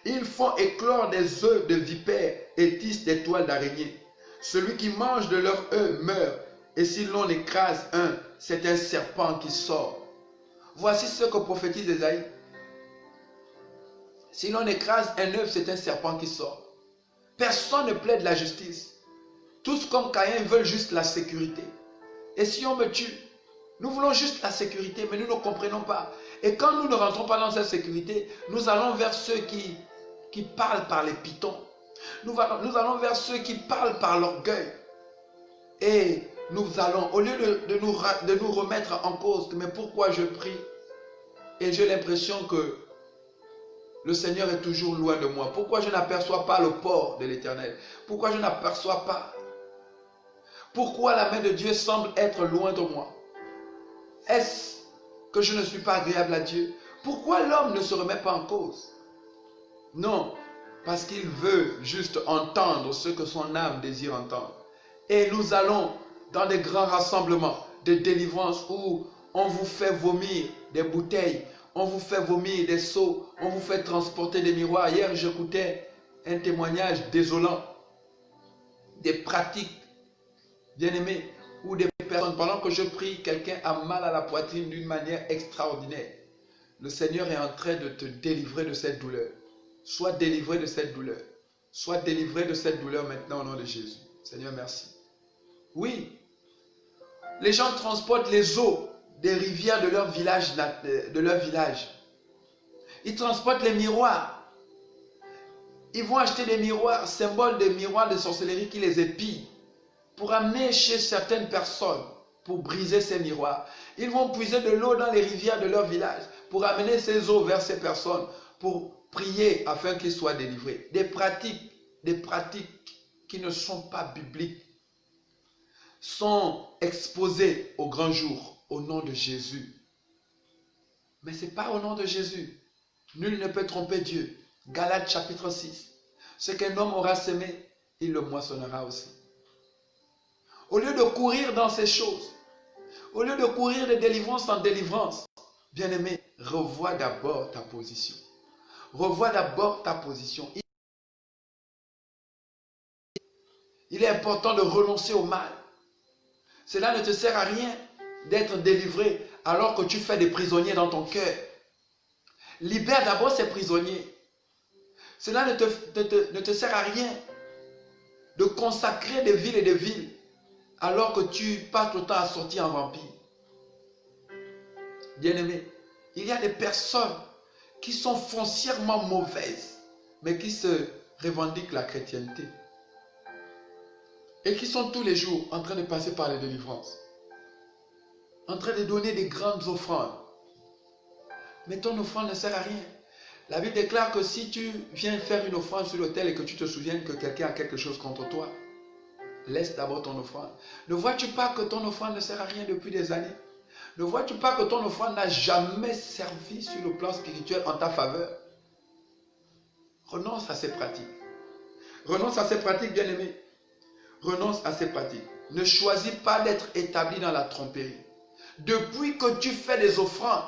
Ils font éclore des œufs de vipères et tissent des toiles d'araignée. Celui qui mange de leurs œufs meurt, et si l'on écrase un, c'est un serpent qui sort. Voici ce que prophétise Ésaïe. Si l'on écrase un œuf, c'est un serpent qui sort. Personne ne plaide la justice. Tous comme Caïn veulent juste la sécurité. Et si on me tue, nous voulons juste la sécurité, mais nous ne comprenons pas. Et quand nous ne rentrons pas dans cette sécurité, nous allons vers ceux qui parlent par les pitons. Nous allons vers ceux qui parlent par l'orgueil. Et nous allons, au lieu de nous remettre en cause, mais pourquoi je prie? Et j'ai l'impression que le Seigneur est toujours loin de moi. Pourquoi je n'aperçois pas le port de l'Éternel? Pourquoi je n'aperçois pas? Pourquoi la main de Dieu semble être loin de moi? Est-ce que je ne suis pas agréable à Dieu? Pourquoi l'homme ne se remet pas en cause? Non, parce qu'il veut juste entendre ce que son âme désire entendre. Et nous allons dans des grands rassemblements de délivrance où on vous fait vomir des bouteilles, on vous fait vomir des seaux, on vous fait transporter des miroirs. Hier, j'écoutais un témoignage désolant des pratiques, bien-aimés, où des personnes, pendant que je prie, quelqu'un a mal à la poitrine d'une manière extraordinaire. Le Seigneur est en train de te délivrer de cette douleur. Sois délivré de cette douleur. Sois délivré de cette douleur maintenant au nom de Jésus. Seigneur, merci. Oui, les gens transportent les eaux des rivières de leur village. Ils transportent les miroirs. Ils vont acheter des miroirs, symboles de miroirs de sorcellerie qui les épient, pour amener chez certaines personnes, pour briser ces miroirs. Ils vont puiser de l'eau dans les rivières de leur village pour amener ces eaux vers ces personnes, pour prier afin qu'ils soient délivrés. Des pratiques qui ne sont pas bibliques sont exposées au grand jour au nom de Jésus. Mais ce n'est pas au nom de Jésus. Nul ne peut tromper Dieu. Galates chapitre 6. Ce qu'un homme aura semé, il le moissonnera aussi. Au lieu de courir dans ces choses, au lieu de courir de délivrance en délivrance, bien-aimé, revois d'abord ta position. Revois d'abord ta position. Il est important de renoncer au mal. Cela ne te sert à rien d'être délivré alors que tu fais des prisonniers dans ton cœur. Libère d'abord ces prisonniers. Cela ne te sert à rien de consacrer des villes et des villes alors que tu passes le temps à sortir en vampire. Bien-aimé, il y a des personnes qui sont foncièrement mauvaises, mais qui se revendiquent la chrétienté. Et qui sont tous les jours en train de passer par les délivrances. En train de donner des grandes offrandes. Mais ton offrande ne sert à rien. La Bible déclare que si tu viens faire une offrande sur l'autel et que tu te souviens que quelqu'un a quelque chose contre toi, laisse d'abord ton offrande. Ne vois-tu pas que ton offrande ne sert à rien depuis des années? Ne vois-tu pas que ton offrande n'a jamais servi sur le plan spirituel en ta faveur? Renonce à ces pratiques. Renonce à ces pratiques, bien-aimés. Renonce à ces pratiques. Ne choisis pas d'être établi dans la tromperie. Depuis que tu fais des offrandes,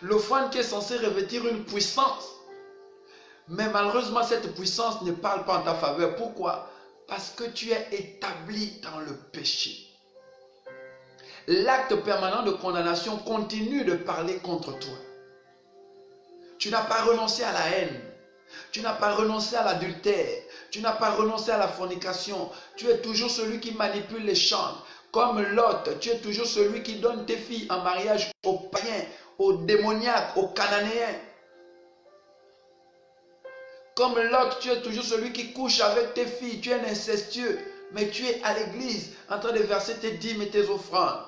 l'offrande qui est censée revêtir une puissance, mais malheureusement cette puissance ne parle pas en ta faveur. Pourquoi? Parce que tu es établi dans le péché. L'acte permanent de condamnation continue de parler contre toi. Tu n'as pas renoncé à la haine. Tu n'as pas renoncé à l'adultère. Tu n'as pas renoncé à la fornication. Tu es toujours celui qui manipule les chambres. Comme Lot, tu es toujours celui qui donne tes filles en mariage aux païens, aux démoniaques, aux cananéens. Comme Lot, tu es toujours celui qui couche avec tes filles. Tu es un incestueux, mais tu es à l'église en train de verser tes dîmes et tes offrandes.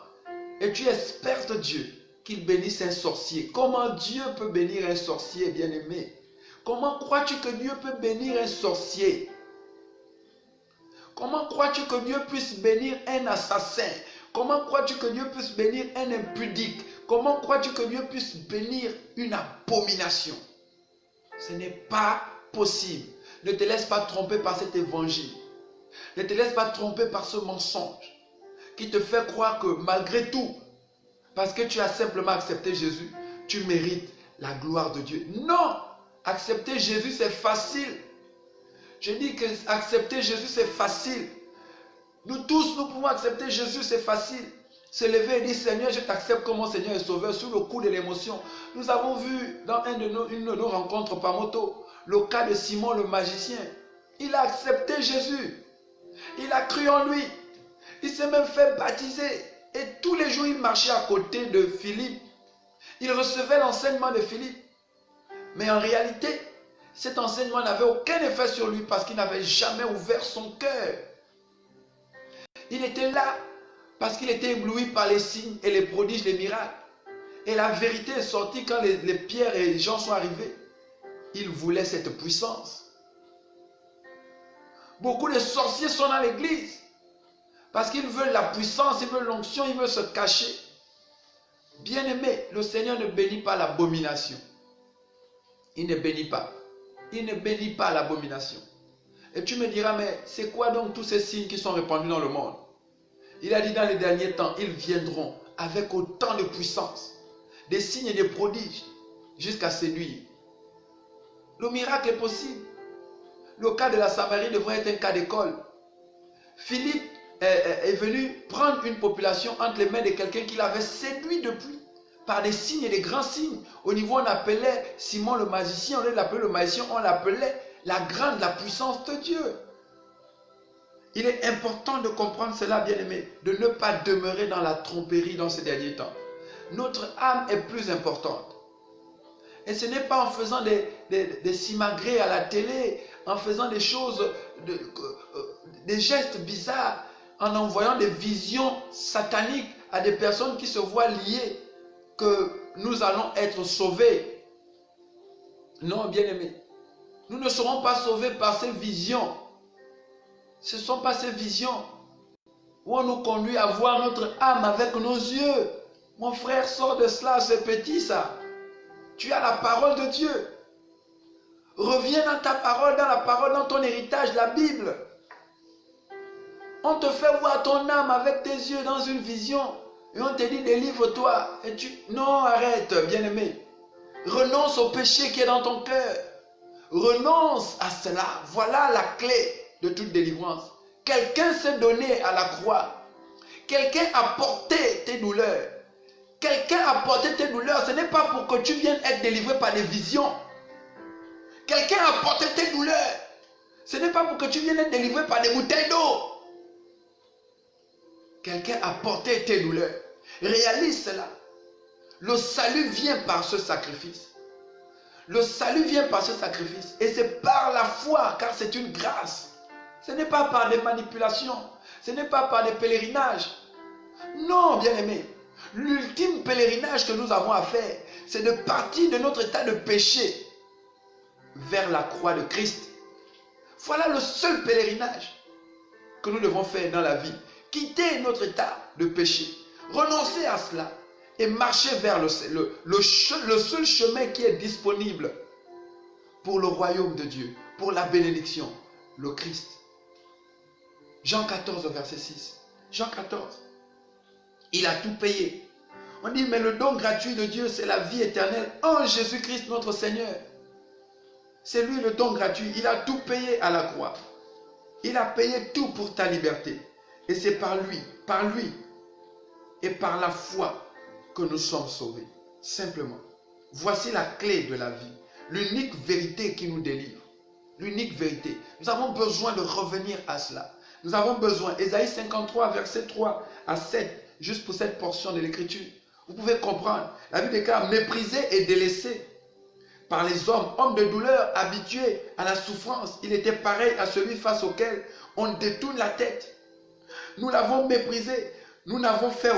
Et tu espères de Dieu qu'il bénisse un sorcier. Comment Dieu peut bénir un sorcier, bien-aimé? Comment crois-tu que Dieu peut bénir un sorcier? Comment crois-tu que Dieu puisse bénir un assassin? Comment crois-tu que Dieu puisse bénir un impudique? Comment crois-tu que Dieu puisse bénir une abomination? Ce n'est pas possible. Ne te laisse pas tromper par cet évangile. Ne te laisse pas tromper par ce mensonge qui te fait croire que malgré tout, parce que tu as simplement accepté Jésus, tu mérites la gloire de Dieu. Non! Accepter Jésus, c'est facile. Je dis que accepter Jésus, c'est facile. Nous tous, nous pouvons accepter Jésus, c'est facile. Se lever et dire, Seigneur, je t'accepte comme mon Seigneur et Sauveur sous le coup de l'émotion. Nous avons vu dans une de nos rencontres par moto, le cas de Simon le magicien. Il a accepté Jésus. Il a cru en lui. Il s'est même fait baptiser. Et tous les jours, il marchait à côté de Philippe. Il recevait l'enseignement de Philippe. Mais en réalité, cet enseignement n'avait aucun effet sur lui parce qu'il n'avait jamais ouvert son cœur. Il était là parce qu'il était ébloui par les signes et les prodiges, les miracles. Et la vérité est sortie quand les pierres et les gens sont arrivés. Il voulait cette puissance. Beaucoup de sorciers sont dans l'église parce qu'ils veulent la puissance, ils veulent l'onction, ils veulent se cacher. Bien-aimé, le Seigneur ne bénit pas l'abomination. Il ne bénit pas. Il ne bénit pas l'abomination. Et tu me diras, mais c'est quoi donc tous ces signes qui sont répandus dans le monde? Il a dit dans les derniers temps, ils viendront avec autant de puissance, des signes et des prodiges, jusqu'à séduire. Le miracle est possible. Le cas de la Samarie devrait être un cas d'école. Philippe est venu prendre une population entre les mains de quelqu'un qu'il avait séduit depuis, par des signes et des grands signes. Au niveau, on appelait Simon le magicien, on l'appelait le magicien, on l'appelait la grande, la puissance de Dieu. Il est important de comprendre cela, bien-aimé, de ne pas demeurer dans la tromperie dans ces derniers temps. Notre âme est plus importante. Et ce n'est pas en faisant des simagrées à la télé, en faisant des choses, des gestes bizarres, en envoyant des visions sataniques à des personnes qui se voient liées que nous allons être sauvés. Non, bien-aimés. Nous ne serons pas sauvés par ces visions. Ce ne sont pas ces visions où on nous conduit à voir notre âme avec nos yeux. Mon frère, sort de cela, c'est petit ça. Tu as la parole de Dieu. Reviens dans ta parole, dans ton héritage, la Bible. On te fait voir ton âme avec tes yeux dans une vision. Et on te dit, délivre-toi. Et tu... Non, arrête, bien-aimé. Renonce au péché qui est dans ton cœur. Renonce à cela. Voilà la clé de toute délivrance. Quelqu'un s'est donné à la croix. Quelqu'un a porté tes douleurs. Quelqu'un a porté tes douleurs. Ce n'est pas pour que tu viennes être délivré par des visions. Quelqu'un a porté tes douleurs. Ce n'est pas pour que tu viennes être délivré par des bouteilles d'eau. Quelqu'un a porté tes douleurs. Réalise cela. Le salut vient par ce sacrifice. Le salut vient par ce sacrifice. Et c'est par la foi, car c'est une grâce. Ce n'est pas par des manipulations. Ce n'est pas par des pèlerinages. Non, bien-aimés. L'ultime pèlerinage que nous avons à faire, c'est de partir de notre état de péché vers la croix de Christ. Voilà le seul pèlerinage que nous devons faire dans la vie. Quitter notre état de péché. Renoncer à cela. Et marcher vers le seul chemin qui est disponible pour le royaume de Dieu, pour la bénédiction, le Christ. Jean 14, verset 6. Jean 14. Il a tout payé. On dit, mais le don gratuit de Dieu, c'est la vie éternelle en Jésus-Christ notre Seigneur. C'est lui le don gratuit. Il a tout payé à la croix. Il a payé tout pour ta liberté. Et c'est par lui et par la foi que nous sommes sauvés. Simplement. Voici la clé de la vie. L'unique vérité qui nous délivre. L'unique vérité. Nous avons besoin de revenir à cela. Nous avons besoin. Ésaïe 53, verset 3 à 7. Juste pour cette portion de l'écriture. Vous pouvez comprendre. La Bible déclare méprisé et délaissé par les hommes. Homme de douleur, habitué à la souffrance. Il était pareil à celui face auquel on détourne la tête. Nous l'avons méprisé. Nous n'avons fait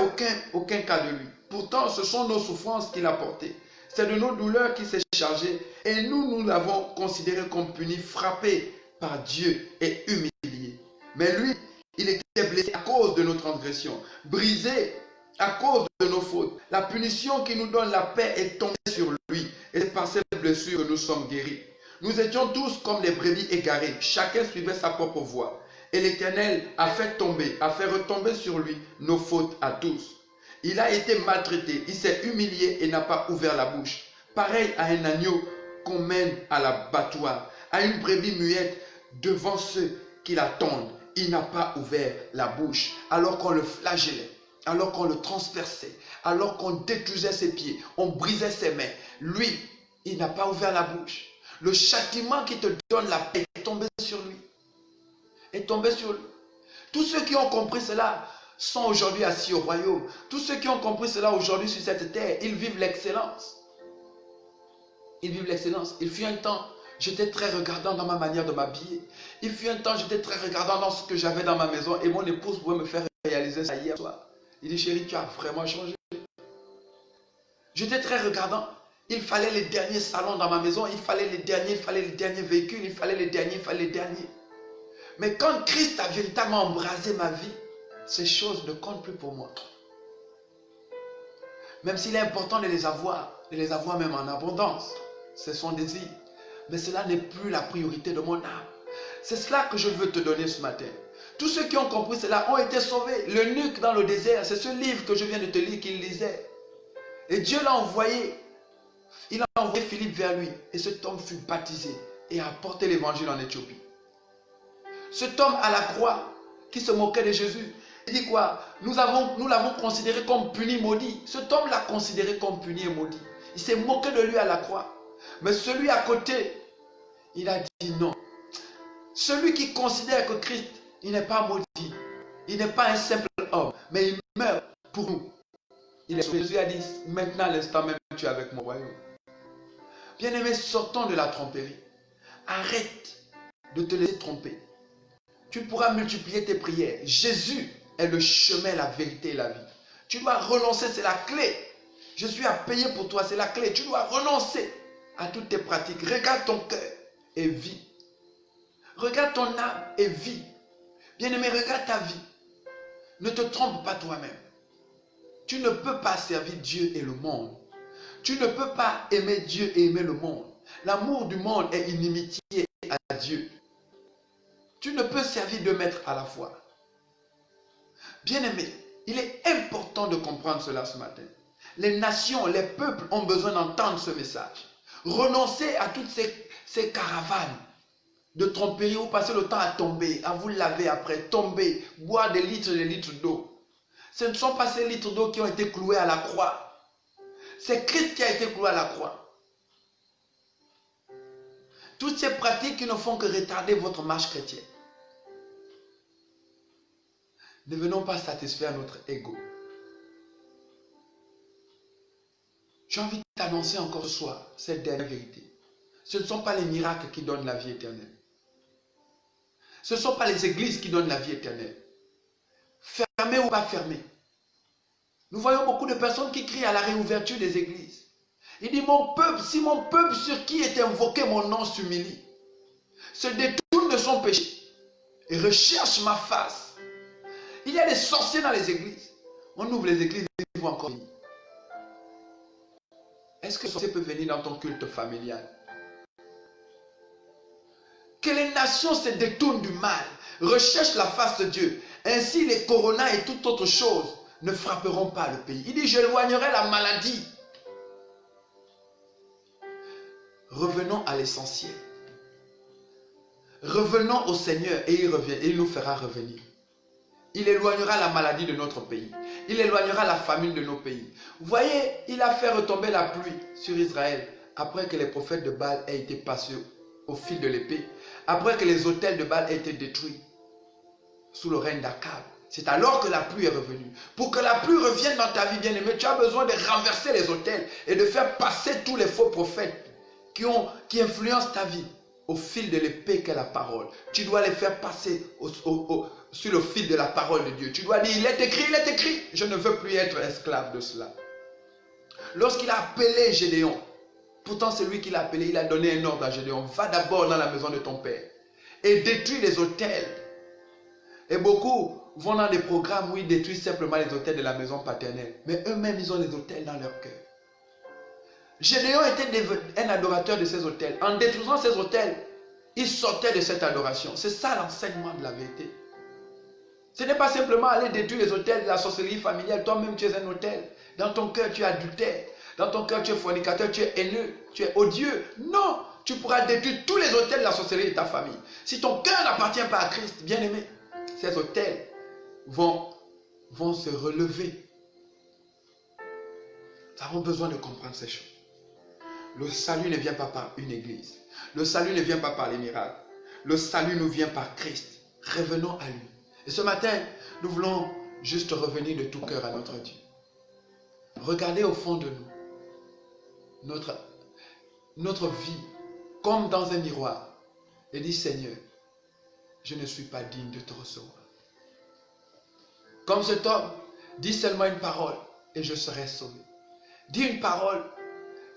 aucun cas de lui. Pourtant, ce sont nos souffrances qu'il a portées. C'est de nos douleurs qu'il s'est chargé. Et nous l'avons considéré comme puni, frappé par Dieu et humilié. Mais lui, il était blessé à cause de nos transgressions, brisé à cause de nos fautes. La punition qui nous donne la paix est tombée sur lui. Et c'est par cette blessure que nous sommes guéris. Nous étions tous comme des brebis égarées. Chacun suivait sa propre voie. Et l'Éternel a fait retomber sur lui nos fautes à tous. Il a été maltraité, il s'est humilié et n'a pas ouvert la bouche. Pareil à un agneau qu'on mène à l'abattoir, à une brebis muette devant ceux qui l'attendent. Il n'a pas ouvert la bouche, alors qu'on le flagellait, alors qu'on le transperçait, alors qu'on détruisait ses pieds, on brisait ses mains. Lui, il n'a pas ouvert la bouche. Le châtiment qui te donne la paix est tombé sur lui. Est tombé sur lui. Tous ceux qui ont compris cela sont aujourd'hui assis au royaume. Tous ceux qui ont compris cela aujourd'hui sur cette terre, ils vivent l'excellence. Ils vivent l'excellence. Il fut un temps, j'étais très regardant dans ma manière de m'habiller. Il fut un temps, j'étais très regardant dans ce que j'avais dans ma maison. Et mon épouse pouvait me faire réaliser ça hier soir. Il dit, chérie, tu as vraiment changé. J'étais très regardant. Il fallait les derniers salons dans ma maison. Il fallait les derniers véhicules. Il fallait les derniers. Mais quand Christ a véritablement embrasé ma vie, ces choses ne comptent plus pour moi. Même s'il est important de les avoir même en abondance, c'est son désir. Mais cela n'est plus la priorité de mon âme. C'est cela que je veux te donner ce matin. Tous ceux qui ont compris cela ont été sauvés. L'eunuque dans le désert, c'est ce livre que je viens de te lire qu'il lisait. Et Dieu l'a envoyé. Il a envoyé Philippe vers lui. Et cet homme fut baptisé et a apporté l'évangile en Éthiopie. Cet homme à la croix qui se moquait de Jésus, il dit quoi? Nous l'avons considéré comme puni, maudit. Cet homme l'a considéré comme puni et maudit. Il s'est moqué de lui à la croix. Mais celui à côté, il a dit non. Celui qui considère que Christ, il n'est pas maudit. Il n'est pas un simple homme, mais il meurt pour nous. Jésus a dit, maintenant à l'instant même, tu es avec mon royaume. Bien-aimé, sortons de la tromperie. Arrête de te laisser tromper. Tu pourras multiplier tes prières. Jésus est le chemin, la vérité et la vie. Tu dois renoncer, c'est la clé. Je suis à payer pour toi, c'est la clé. Tu dois renoncer à toutes tes pratiques. Regarde ton cœur et vis. Regarde ton âme et vis. Bien-aimé, regarde ta vie. Ne te trompe pas toi-même. Tu ne peux pas servir Dieu et le monde. Tu ne peux pas aimer Dieu et aimer le monde. L'amour du monde est inimitié à Dieu. Tu ne peux servir deux maîtres à la fois. Bien-aimé, il est important de comprendre cela ce matin. Les nations, les peuples ont besoin d'entendre ce message. Renoncez à toutes ces caravanes de tromperie où passez le temps à tomber, à vous laver après, tomber, boire des litres d'eau. Ce ne sont pas ces litres d'eau qui ont été cloués à la croix. C'est Christ qui a été cloué à la croix. Toutes ces pratiques qui ne font que retarder votre marche chrétienne. Ne venons pas satisfaire notre ego. J'ai envie de t'annoncer encore ce soir cette dernière vérité. Ce ne sont pas les miracles qui donnent la vie éternelle. Ce ne sont pas les églises qui donnent la vie éternelle. Fermées ou pas fermées. Nous voyons beaucoup de personnes qui crient à la réouverture des églises. Il dit, mon peuple, si mon peuple sur qui est invoqué mon nom s'humilie, se détourne de son péché et recherche ma face. Il y a des sorciers dans les églises. On ouvre les églises et ils vont encore venir. Est-ce que le sorcier peut venir dans ton culte familial? Que les nations se détournent du mal, recherchent la face de Dieu. Ainsi les coronas et toute autre chose ne frapperont pas le pays. Il dit, j'éloignerai la maladie. Revenons à l'essentiel. Revenons au Seigneur et il revient et il nous fera revenir. Il éloignera la maladie de notre pays. Il éloignera la famine de nos pays. Vous voyez, il a fait retomber la pluie sur Israël après que les prophètes de Baal aient été passés au fil de l'épée. Après que les autels de Baal aient été détruits sous le règne d'Akab. C'est alors que la pluie est revenue. Pour que la pluie revienne dans ta vie, bien-aimé, tu as besoin de renverser les autels et de faire passer tous les faux prophètes qui influencent ta vie au fil de l'épée qu'est la parole. Tu dois les faire passer sur le fil de la parole de Dieu. Tu dois dire, il est écrit, je ne veux plus être esclave de cela. Lorsqu'il a appelé Gédéon, pourtant c'est lui qui l'a appelé, il a donné un ordre à Gédéon, va d'abord dans la maison de ton père et détruis les autels. Et beaucoup vont dans des programmes où ils détruisent simplement les autels de la maison paternelle. Mais eux-mêmes, ils ont les autels dans leur cœur. Gédéon était un adorateur de ces autels. En détruisant ces autels, il sortait de cette adoration. C'est ça l'enseignement de la vérité. Ce n'est pas simplement aller détruire les autels de la sorcellerie familiale. Toi-même, tu es un autel. Dans ton cœur, tu es adultère. Dans ton cœur, tu es fornicateur, tu es haineux, tu es odieux. Non, tu pourras détruire tous les autels de la sorcellerie de ta famille. Si ton cœur n'appartient pas à Christ, bien-aimé, ces autels vont se relever. Nous avons besoin de comprendre ces choses. Le salut ne vient pas par une église. Le salut ne vient pas par les miracles. Le salut nous vient par Christ. Revenons à lui. Et ce matin, nous voulons juste revenir de tout cœur à notre Dieu. Regardez au fond de nous, notre vie, comme dans un miroir. Et dis, Seigneur, je ne suis pas digne de te recevoir. Comme cet homme, dis seulement une parole et je serai sauvé. Dis une parole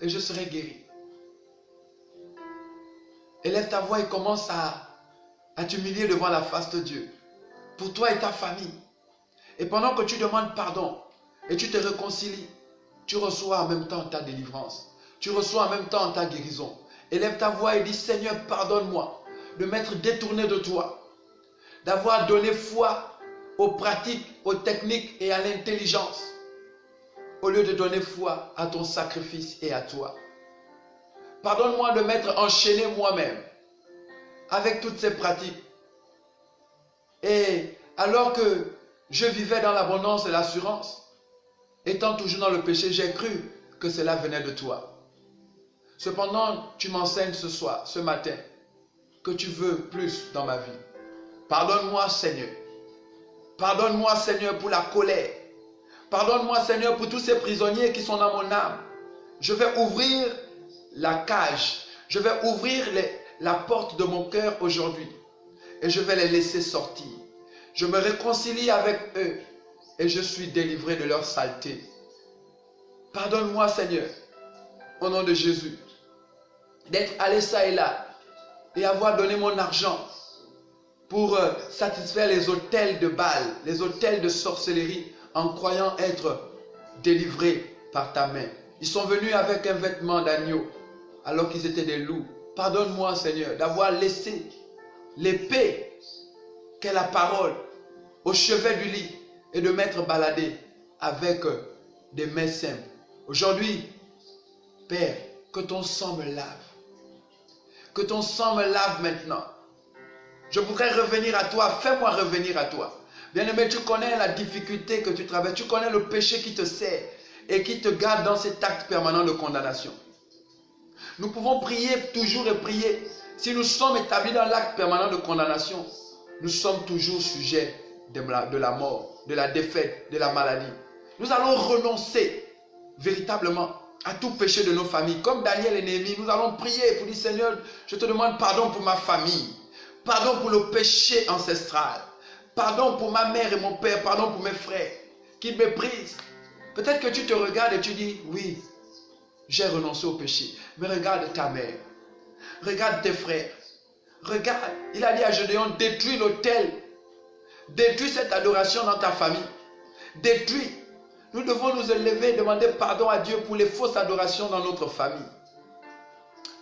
et je serai guéri. Élève ta voix et commence à t'humilier devant la face de Dieu. Pour toi et ta famille. Et pendant que tu demandes pardon et tu te réconcilies, tu reçois en même temps ta délivrance. Tu reçois en même temps ta guérison. Élève ta voix et dis, Seigneur, pardonne-moi de m'être détourné de toi. D'avoir donné foi aux pratiques, aux techniques et à l'intelligence, au lieu de donner foi à ton sacrifice et à toi. Pardonne-moi de m'être enchaîné moi-même avec toutes ces pratiques. Et alors que je vivais dans l'abondance et l'assurance, étant toujours dans le péché, j'ai cru que cela venait de toi. Cependant, tu m'enseignes ce soir, ce matin, que tu veux plus dans ma vie. Pardonne-moi, Seigneur. Pardonne-moi, Seigneur, pour la colère. Pardonne-moi, Seigneur, pour tous ces prisonniers qui sont dans mon âme. Je vais ouvrir la cage. Je vais ouvrir la porte de mon cœur aujourd'hui. Et je vais les laisser sortir. Je me réconcilie avec eux. et je suis délivré de leur saleté. Pardonne-moi, Seigneur, au nom de Jésus, d'être allé ça et là et avoir donné mon argent pour satisfaire les autels de Baal, les autels de sorcellerie, en croyant être délivrés par ta main. Ils sont venus avec un vêtement d'agneau, alors qu'ils étaient des loups. Pardonne-moi, Seigneur, d'avoir laissé l'épée, qu'est la parole, au chevet du lit, et de m'être baladé avec des mains simples. Aujourd'hui, Père, que ton sang me lave. Que ton sang me lave maintenant. Je voudrais revenir à toi. Fais-moi revenir à toi. Bien-aimé, tu connais la difficulté que tu traverses. Tu connais le péché qui te sert et qui te garde dans cet acte permanent de condamnation. Nous pouvons prier toujours et prier. Si nous sommes établis dans l'acte permanent de condamnation, nous sommes toujours sujets de la mort, de la défaite, de la maladie. Nous allons renoncer véritablement à tout péché de nos familles. Comme Daniel et Néhémie, nous allons prier pour dire, Seigneur, je te demande pardon pour ma famille. Pardon pour le péché ancestral. Pardon pour ma mère et mon père. Pardon pour mes frères qui me méprisent. Peut-être que tu te regardes et tu dis, oui, j'ai renoncé au péché. Mais regarde ta mère. Regarde tes frères. Regarde, il a dit à Gédéon, détruis l'autel. Détruis cette adoration dans ta famille. Détruis. Nous devons nous élever et demander pardon à Dieu pour les fausses adorations dans notre famille.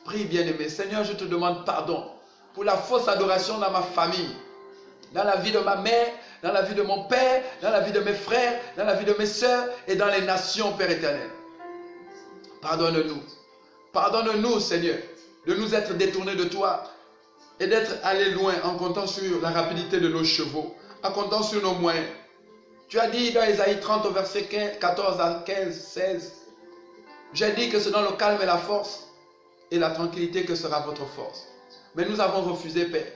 Prie, bien-aimé. Seigneur, je te demande pardon pour la fausse adoration dans ma famille, dans la vie de ma mère, dans la vie de mon père, dans la vie de mes frères, dans la vie de mes soeurs et dans les nations, Père éternel. Pardonne-nous. Pardonne-nous, Seigneur, de nous être détournés de toi et d'être allés loin en comptant sur la rapidité de nos chevaux, en comptant sur nos moyens. Tu as dit dans Ésaïe 30 au verset 14 à 15, 16, j'ai dit que c'est dans le calme et la force et la tranquillité que sera votre force. Mais nous avons refusé, Père.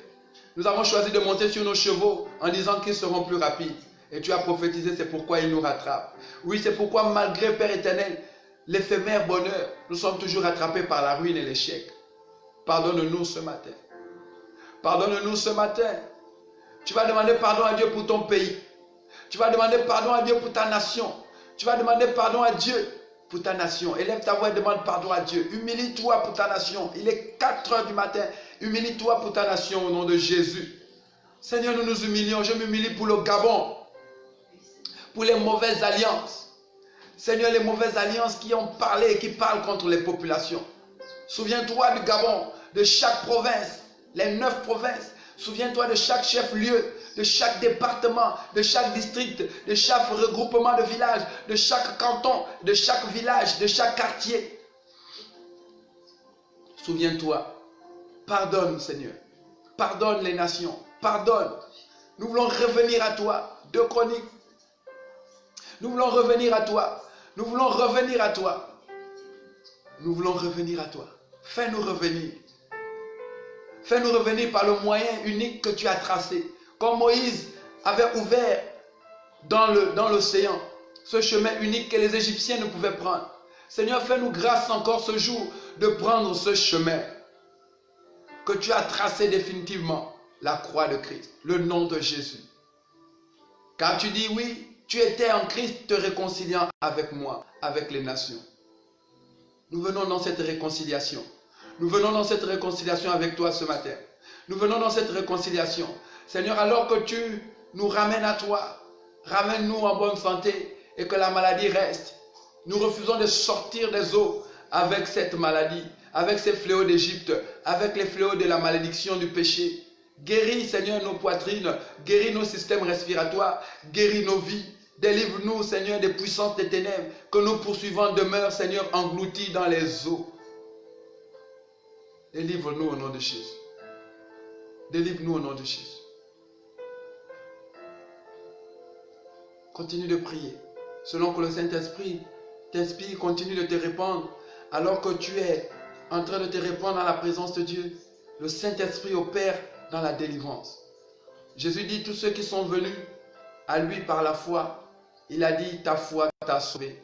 Nous avons choisi de monter sur nos chevaux en disant qu'ils seront plus rapides. Et tu as prophétisé, c'est pourquoi ils nous rattrapent. Oui, c'est pourquoi malgré, Père éternel, l'éphémère bonheur, nous sommes toujours rattrapés par la ruine et l'échec. Pardonne-nous ce matin. Pardonne-nous ce matin. Tu vas demander pardon à Dieu pour ton pays. Tu vas demander pardon à Dieu pour ta nation. Tu vas demander pardon à Dieu pour ta nation. Élève ta voix et demande pardon à Dieu. Humilie-toi pour ta nation. Il est 4 heures du matin. Humilie-toi pour ta nation au nom de Jésus. Seigneur, nous nous humilions. Je m'humilie pour le Gabon. Pour les mauvaises alliances. Seigneur, les mauvaises alliances qui ont parlé et qui parlent contre les populations. Souviens-toi du Gabon, de chaque province, les 9 provinces. Souviens-toi de chaque chef-lieu, de chaque département, de chaque district, de chaque regroupement de villages, de chaque canton, de chaque village, de chaque quartier. Souviens-toi. Pardonne, Seigneur. Pardonne les nations. Pardonne. Nous voulons revenir à toi. 2 Chroniques. Nous voulons revenir à toi. Nous voulons revenir à toi. Nous voulons revenir à toi. Fais-nous revenir. Fais-nous revenir par le moyen unique que tu as tracé. Comme Moïse avait ouvert dans l'océan ce chemin unique que les Égyptiens ne pouvaient prendre. Seigneur, fais-nous grâce encore ce jour de prendre ce chemin que tu as tracé définitivement, la croix de Christ, le nom de Jésus. Car tu dis oui, tu étais en Christ te réconciliant avec moi, avec les nations. Nous venons dans cette réconciliation. Nous venons dans cette réconciliation avec toi ce matin. Nous venons dans cette réconciliation. Seigneur, alors que tu nous ramènes à toi, ramène-nous en bonne santé et que la maladie reste. Nous refusons de sortir des eaux avec cette maladie, avec ces fléaux d'Égypte, avec les fléaux de la malédiction du péché. Guéris, Seigneur, nos poitrines, guéris nos systèmes respiratoires, guéris nos vies. Délivre-nous, Seigneur, des puissances des ténèbres que nous poursuivons demeurent, Seigneur, engloutis dans les eaux. Délivre-nous au nom de Jésus. Délivre-nous au nom de Jésus. Continue de prier. Selon que le Saint-Esprit t'inspire, continue de te répandre. Alors que tu es en train de te répandre dans la présence de Dieu, le Saint-Esprit opère dans la délivrance. Jésus dit, tous ceux qui sont venus à lui par la foi, il a dit, ta foi t'a sauvé.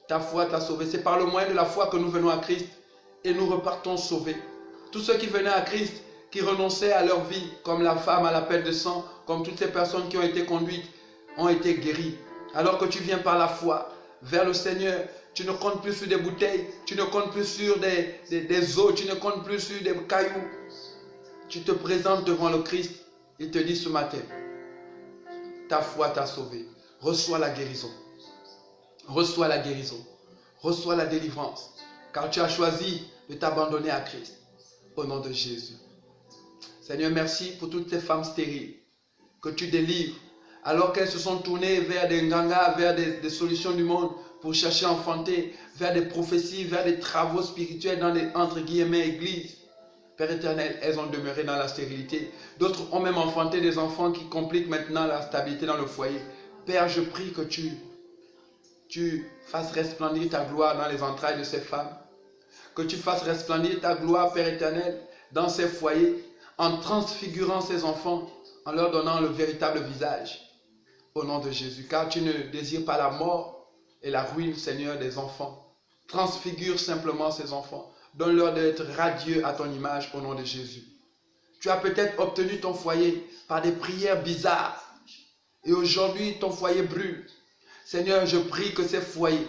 Ta foi t'a sauvé. C'est par le moyen de la foi que nous venons à Christ et nous repartons sauvés. Tous ceux qui venaient à Christ, qui renonçaient à leur vie, comme la femme à la perte de sang, comme toutes ces personnes qui ont été conduites, ont été guéries. Alors que tu viens par la foi vers le Seigneur, tu ne comptes plus sur des bouteilles, tu ne comptes plus sur des eaux, tu ne comptes plus sur des cailloux. Tu te présentes devant le Christ, il te dit ce matin, ta foi t'a sauvé. Reçois la guérison. Reçois la guérison. Reçois la délivrance. Car tu as choisi de t'abandonner à Christ. Au nom de Jésus. Seigneur, merci pour toutes ces femmes stériles que tu délivres alors qu'elles se sont tournées vers des ngangas, vers des solutions du monde pour chercher à enfanter, vers des prophéties, vers des travaux spirituels dans les entre guillemets églises. Père éternel, elles ont demeuré dans la stérilité. D'autres ont même enfanté des enfants qui compliquent maintenant la stabilité dans le foyer. Père, je prie que tu fasses resplendir ta gloire dans les entrailles de ces femmes. Que tu fasses resplendir ta gloire, Père éternel, dans ces foyers, en transfigurant ces enfants, en leur donnant le véritable visage. Au nom de Jésus, car tu ne désires pas la mort et la ruine, Seigneur, des enfants. Transfigure simplement ces enfants. Donne-leur d'être radieux à ton image au nom de Jésus. Tu as peut-être obtenu ton foyer par des prières bizarres. Et aujourd'hui, ton foyer brûle. Seigneur, je prie que ces foyers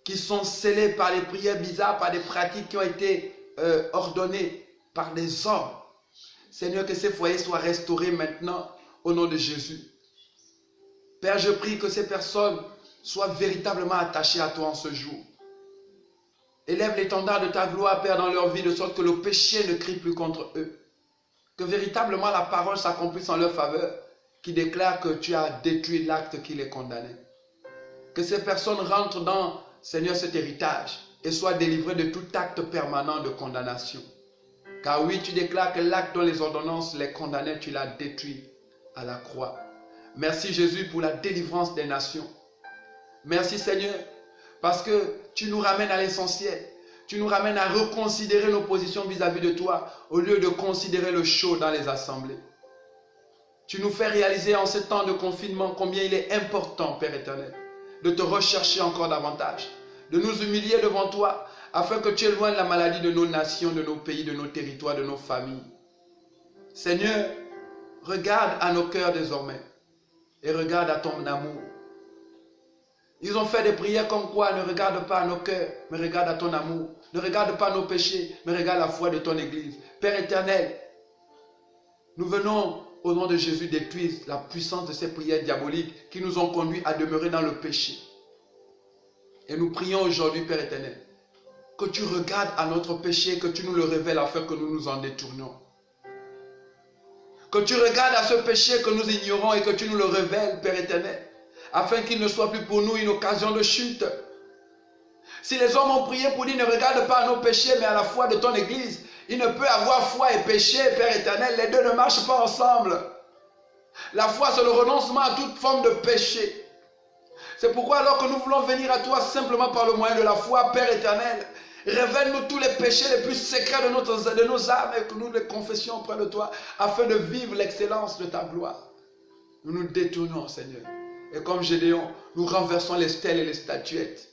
qui sont scellés par les prières bizarres, par des pratiques qui ont été ordonnées par des hommes. Seigneur, que ces foyers soient restaurés maintenant au nom de Jésus. Père, je prie que ces personnes soient véritablement attachées à toi en ce jour. Élève l'étendard de ta gloire, Père, dans leur vie, de sorte que le péché ne crie plus contre eux. Que véritablement la parole s'accomplisse en leur faveur, qui déclare que tu as détruit l'acte qui les condamnait. Que ces personnes rentrent dans, Seigneur, cet héritage et soient délivrées de tout acte permanent de condamnation. Car oui, tu déclares que l'acte dont les ordonnances les condamnaient, tu l'as détruit à la croix. Merci Jésus pour la délivrance des nations. Merci Seigneur, parce que tu nous ramènes à l'essentiel. Tu nous ramènes à reconsidérer nos positions vis-à-vis de toi, au lieu de considérer le show dans les assemblées. Tu nous fais réaliser en ce temps de confinement combien il est important, Père éternel, de te rechercher encore davantage, de nous humilier devant toi, afin que tu éloignes la maladie de nos nations, de nos pays, de nos territoires, de nos familles. Seigneur, regarde à nos cœurs désormais, et regarde à ton amour. Ils ont fait des prières comme quoi, ne regarde pas nos cœurs, mais regarde à ton amour. Ne regarde pas nos péchés, mais regarde la foi de ton Église. Père éternel, nous venons au nom de Jésus détruire la puissance de ces prières diaboliques qui nous ont conduits à demeurer dans le péché. Et nous prions aujourd'hui, Père éternel, que tu regardes à notre péché, que tu nous le révèles afin que nous nous en détournions. Que tu regardes à ce péché que nous ignorons et que tu nous le révèles, Père éternel, afin qu'il ne soit plus pour nous une occasion de chute. Si les hommes ont prié pour dire ne regarde pas à nos péchés mais à la foi de ton Église, il ne peut avoir foi et péché, Père éternel, les deux ne marchent pas ensemble. La foi c'est le renoncement à toute forme de péché. C'est pourquoi alors que nous voulons venir à toi simplement par le moyen de la foi, Père éternel, révèle-nous tous les péchés les plus secrets de nos âmes et que nous les confessions auprès de toi afin de vivre l'excellence de ta gloire. Nous nous détournons, Seigneur. Et comme Gédéon, nous renversons les stèles et les statuettes.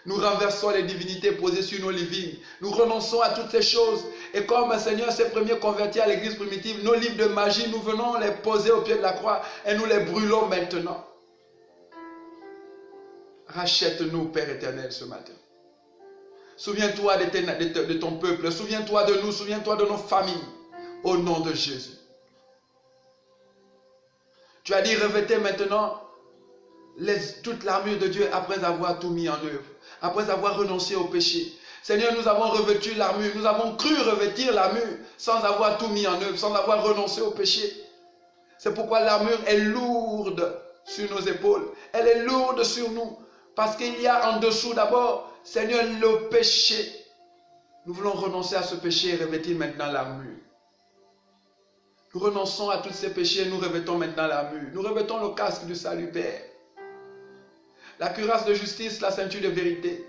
Nous renversons les divinités posées sur nos livings. Nous renonçons à toutes ces choses. Et comme Seigneur s'est premier converti à l'église primitive, nos livres de magie, nous venons les poser au pied de la croix et nous les brûlons maintenant. Rachète-nous, Père éternel, ce matin. Souviens-toi de ton peuple. Souviens-toi de nous. Souviens-toi de nos familles. Au nom de Jésus. Tu as dit, revêtez maintenant toute l'armure de Dieu après avoir tout mis en œuvre. Après avoir renoncé au péché. Seigneur, nous avons revêtu l'armure. Nous avons cru revêtir l'armure sans avoir tout mis en œuvre, sans avoir renoncé au péché. C'est pourquoi l'armure est lourde sur nos épaules. Elle est lourde sur nous. Parce qu'il y a en dessous d'abord, Seigneur, le péché. Nous voulons renoncer à ce péché et revêtir maintenant l'armure. Nous renonçons à tous ces péchés et nous revêtons maintenant l'armure. Nous revêtons le casque du salut, Père. La cuirasse de justice, la ceinture de vérité.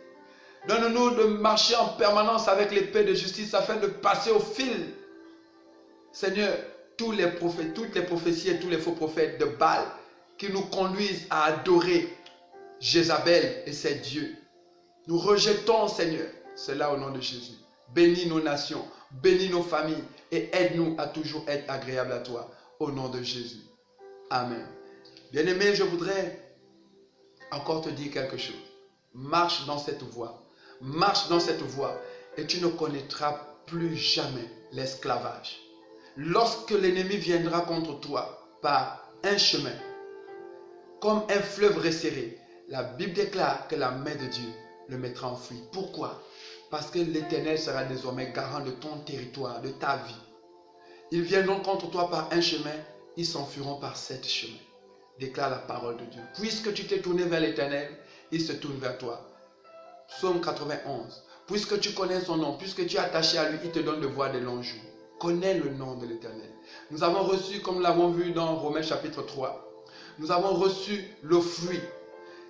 Donne-nous de marcher en permanence avec l'épée de justice afin de passer au fil. Seigneur, toutes les prophéties et tous les faux prophètes de Baal qui nous conduisent à adorer Jézabel et ses dieux. Nous rejetons, Seigneur, cela au nom de Jésus. Bénis nos nations, bénis nos familles et aide-nous à toujours être agréables à toi. Au nom de Jésus. Amen. Bien-aimés, je voudrais encore te dire quelque chose. Marche dans cette voie. Marche dans cette voie et tu ne connaîtras plus jamais l'esclavage. Lorsque l'ennemi viendra contre toi par un chemin, comme un fleuve resserré, la Bible déclare que la main de Dieu le mettra en fuite. Pourquoi? Parce que l'Éternel sera désormais garant de ton territoire, de ta vie. Ils viendront contre toi par un chemin, ils s'enfuiront par 7 chemins. Déclare la parole de Dieu. Puisque tu t'es tourné vers l'Éternel, il se tourne vers toi. Psaume 91. Puisque tu connais son nom, puisque tu es attaché à lui, il te donne de voir des longs jours. Connais le nom de l'Éternel. Nous avons reçu, comme nous l'avons vu dans Romains chapitre 3, nous avons reçu le fruit.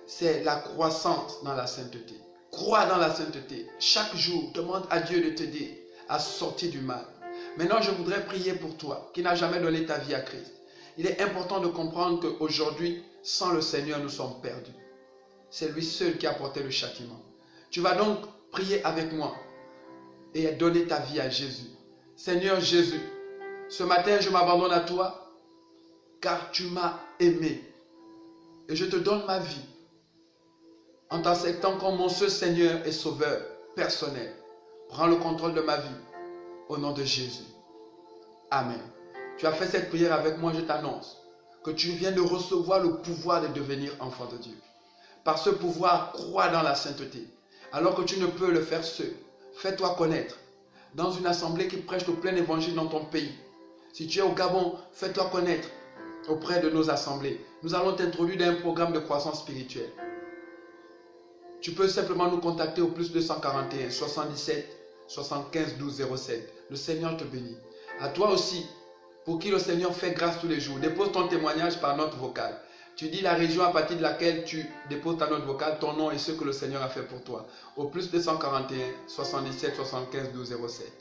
C'est la croissance dans la sainteté. Crois dans la sainteté. Chaque jour, demande à Dieu de t'aider à sortir du mal. Maintenant, je voudrais prier pour toi qui n'as jamais donné ta vie à Christ. Il est important de comprendre qu'aujourd'hui, sans le Seigneur, nous sommes perdus. C'est lui seul qui a porté le châtiment. Tu vas donc prier avec moi et donner ta vie à Jésus. Seigneur Jésus, ce matin, je m'abandonne à toi car tu m'as aimé et je te donne ma vie en t'acceptant comme mon seul Seigneur et Sauveur personnel. Prends le contrôle de ma vie au nom de Jésus. Amen. Tu as fait cette prière avec moi, je t'annonce que tu viens de recevoir le pouvoir de devenir enfant de Dieu. Par ce pouvoir, crois dans la sainteté. Alors que tu ne peux le faire seul, fais-toi connaître dans une assemblée qui prêche le plein évangile dans ton pays. Si tu es au Gabon, fais-toi connaître auprès de nos assemblées. Nous allons t'introduire dans un programme de croissance spirituelle. Tu peux simplement nous contacter au plus 241 77 75 12 07. Le Seigneur te bénit. À toi aussi, pour qui le Seigneur fait grâce tous les jours, dépose ton témoignage par note vocale. Tu dis la région à partir de laquelle tu déposes ta note vocale, ton nom et ce que le Seigneur a fait pour toi. Au plus 241 77 75 12 07.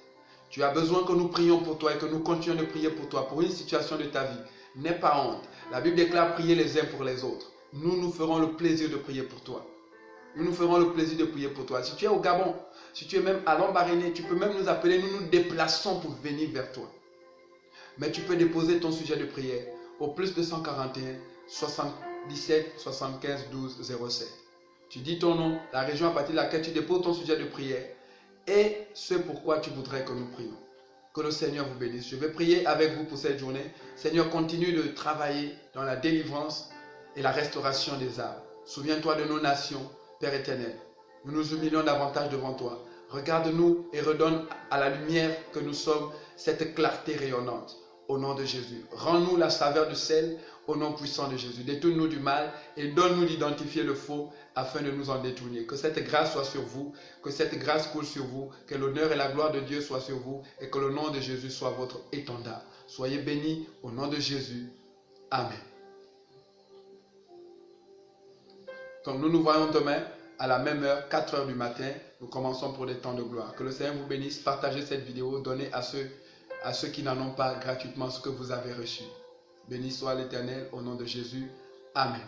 Tu as besoin que nous prions pour toi et que nous continuions de prier pour toi, pour une situation de ta vie. N'aie pas honte. La Bible déclare prier les uns pour les autres. Nous ferons le plaisir de prier pour toi. Nous ferons le plaisir de prier pour toi. Si tu es au Gabon, si tu es même à Lambaréné, tu peux même nous appeler. Nous nous déplaçons pour venir vers toi. Mais tu peux déposer ton sujet de prière au plus 241 77 75 12 07. Tu dis ton nom, la région à partir de laquelle tu déposes ton sujet de prière et ce pourquoi tu voudrais que nous prions. Que le Seigneur vous bénisse. Je vais prier avec vous pour cette journée. Seigneur, continue de travailler dans la délivrance et la restauration des âmes. Souviens-toi de nos nations, Père éternel. Nous nous humilions davantage devant toi. Regarde-nous et redonne à la lumière que nous sommes cette clarté rayonnante. Au nom de Jésus. Rends-nous la saveur du sel au nom puissant de Jésus. Détourne-nous du mal et donne-nous d'identifier le faux afin de nous en détourner. Que cette grâce soit sur vous, que cette grâce coule sur vous, que l'honneur et la gloire de Dieu soient sur vous et que le nom de Jésus soit votre étendard. Soyez bénis au nom de Jésus. Amen. Donc nous nous voyons demain à la même heure, 4 heures du matin. Nous commençons pour des temps de gloire. Que le Seigneur vous bénisse. Partagez cette vidéo. Donnez à ceux qui n'en ont pas gratuitement ce que vous avez reçu. Béni soit l'Éternel au nom de Jésus. Amen.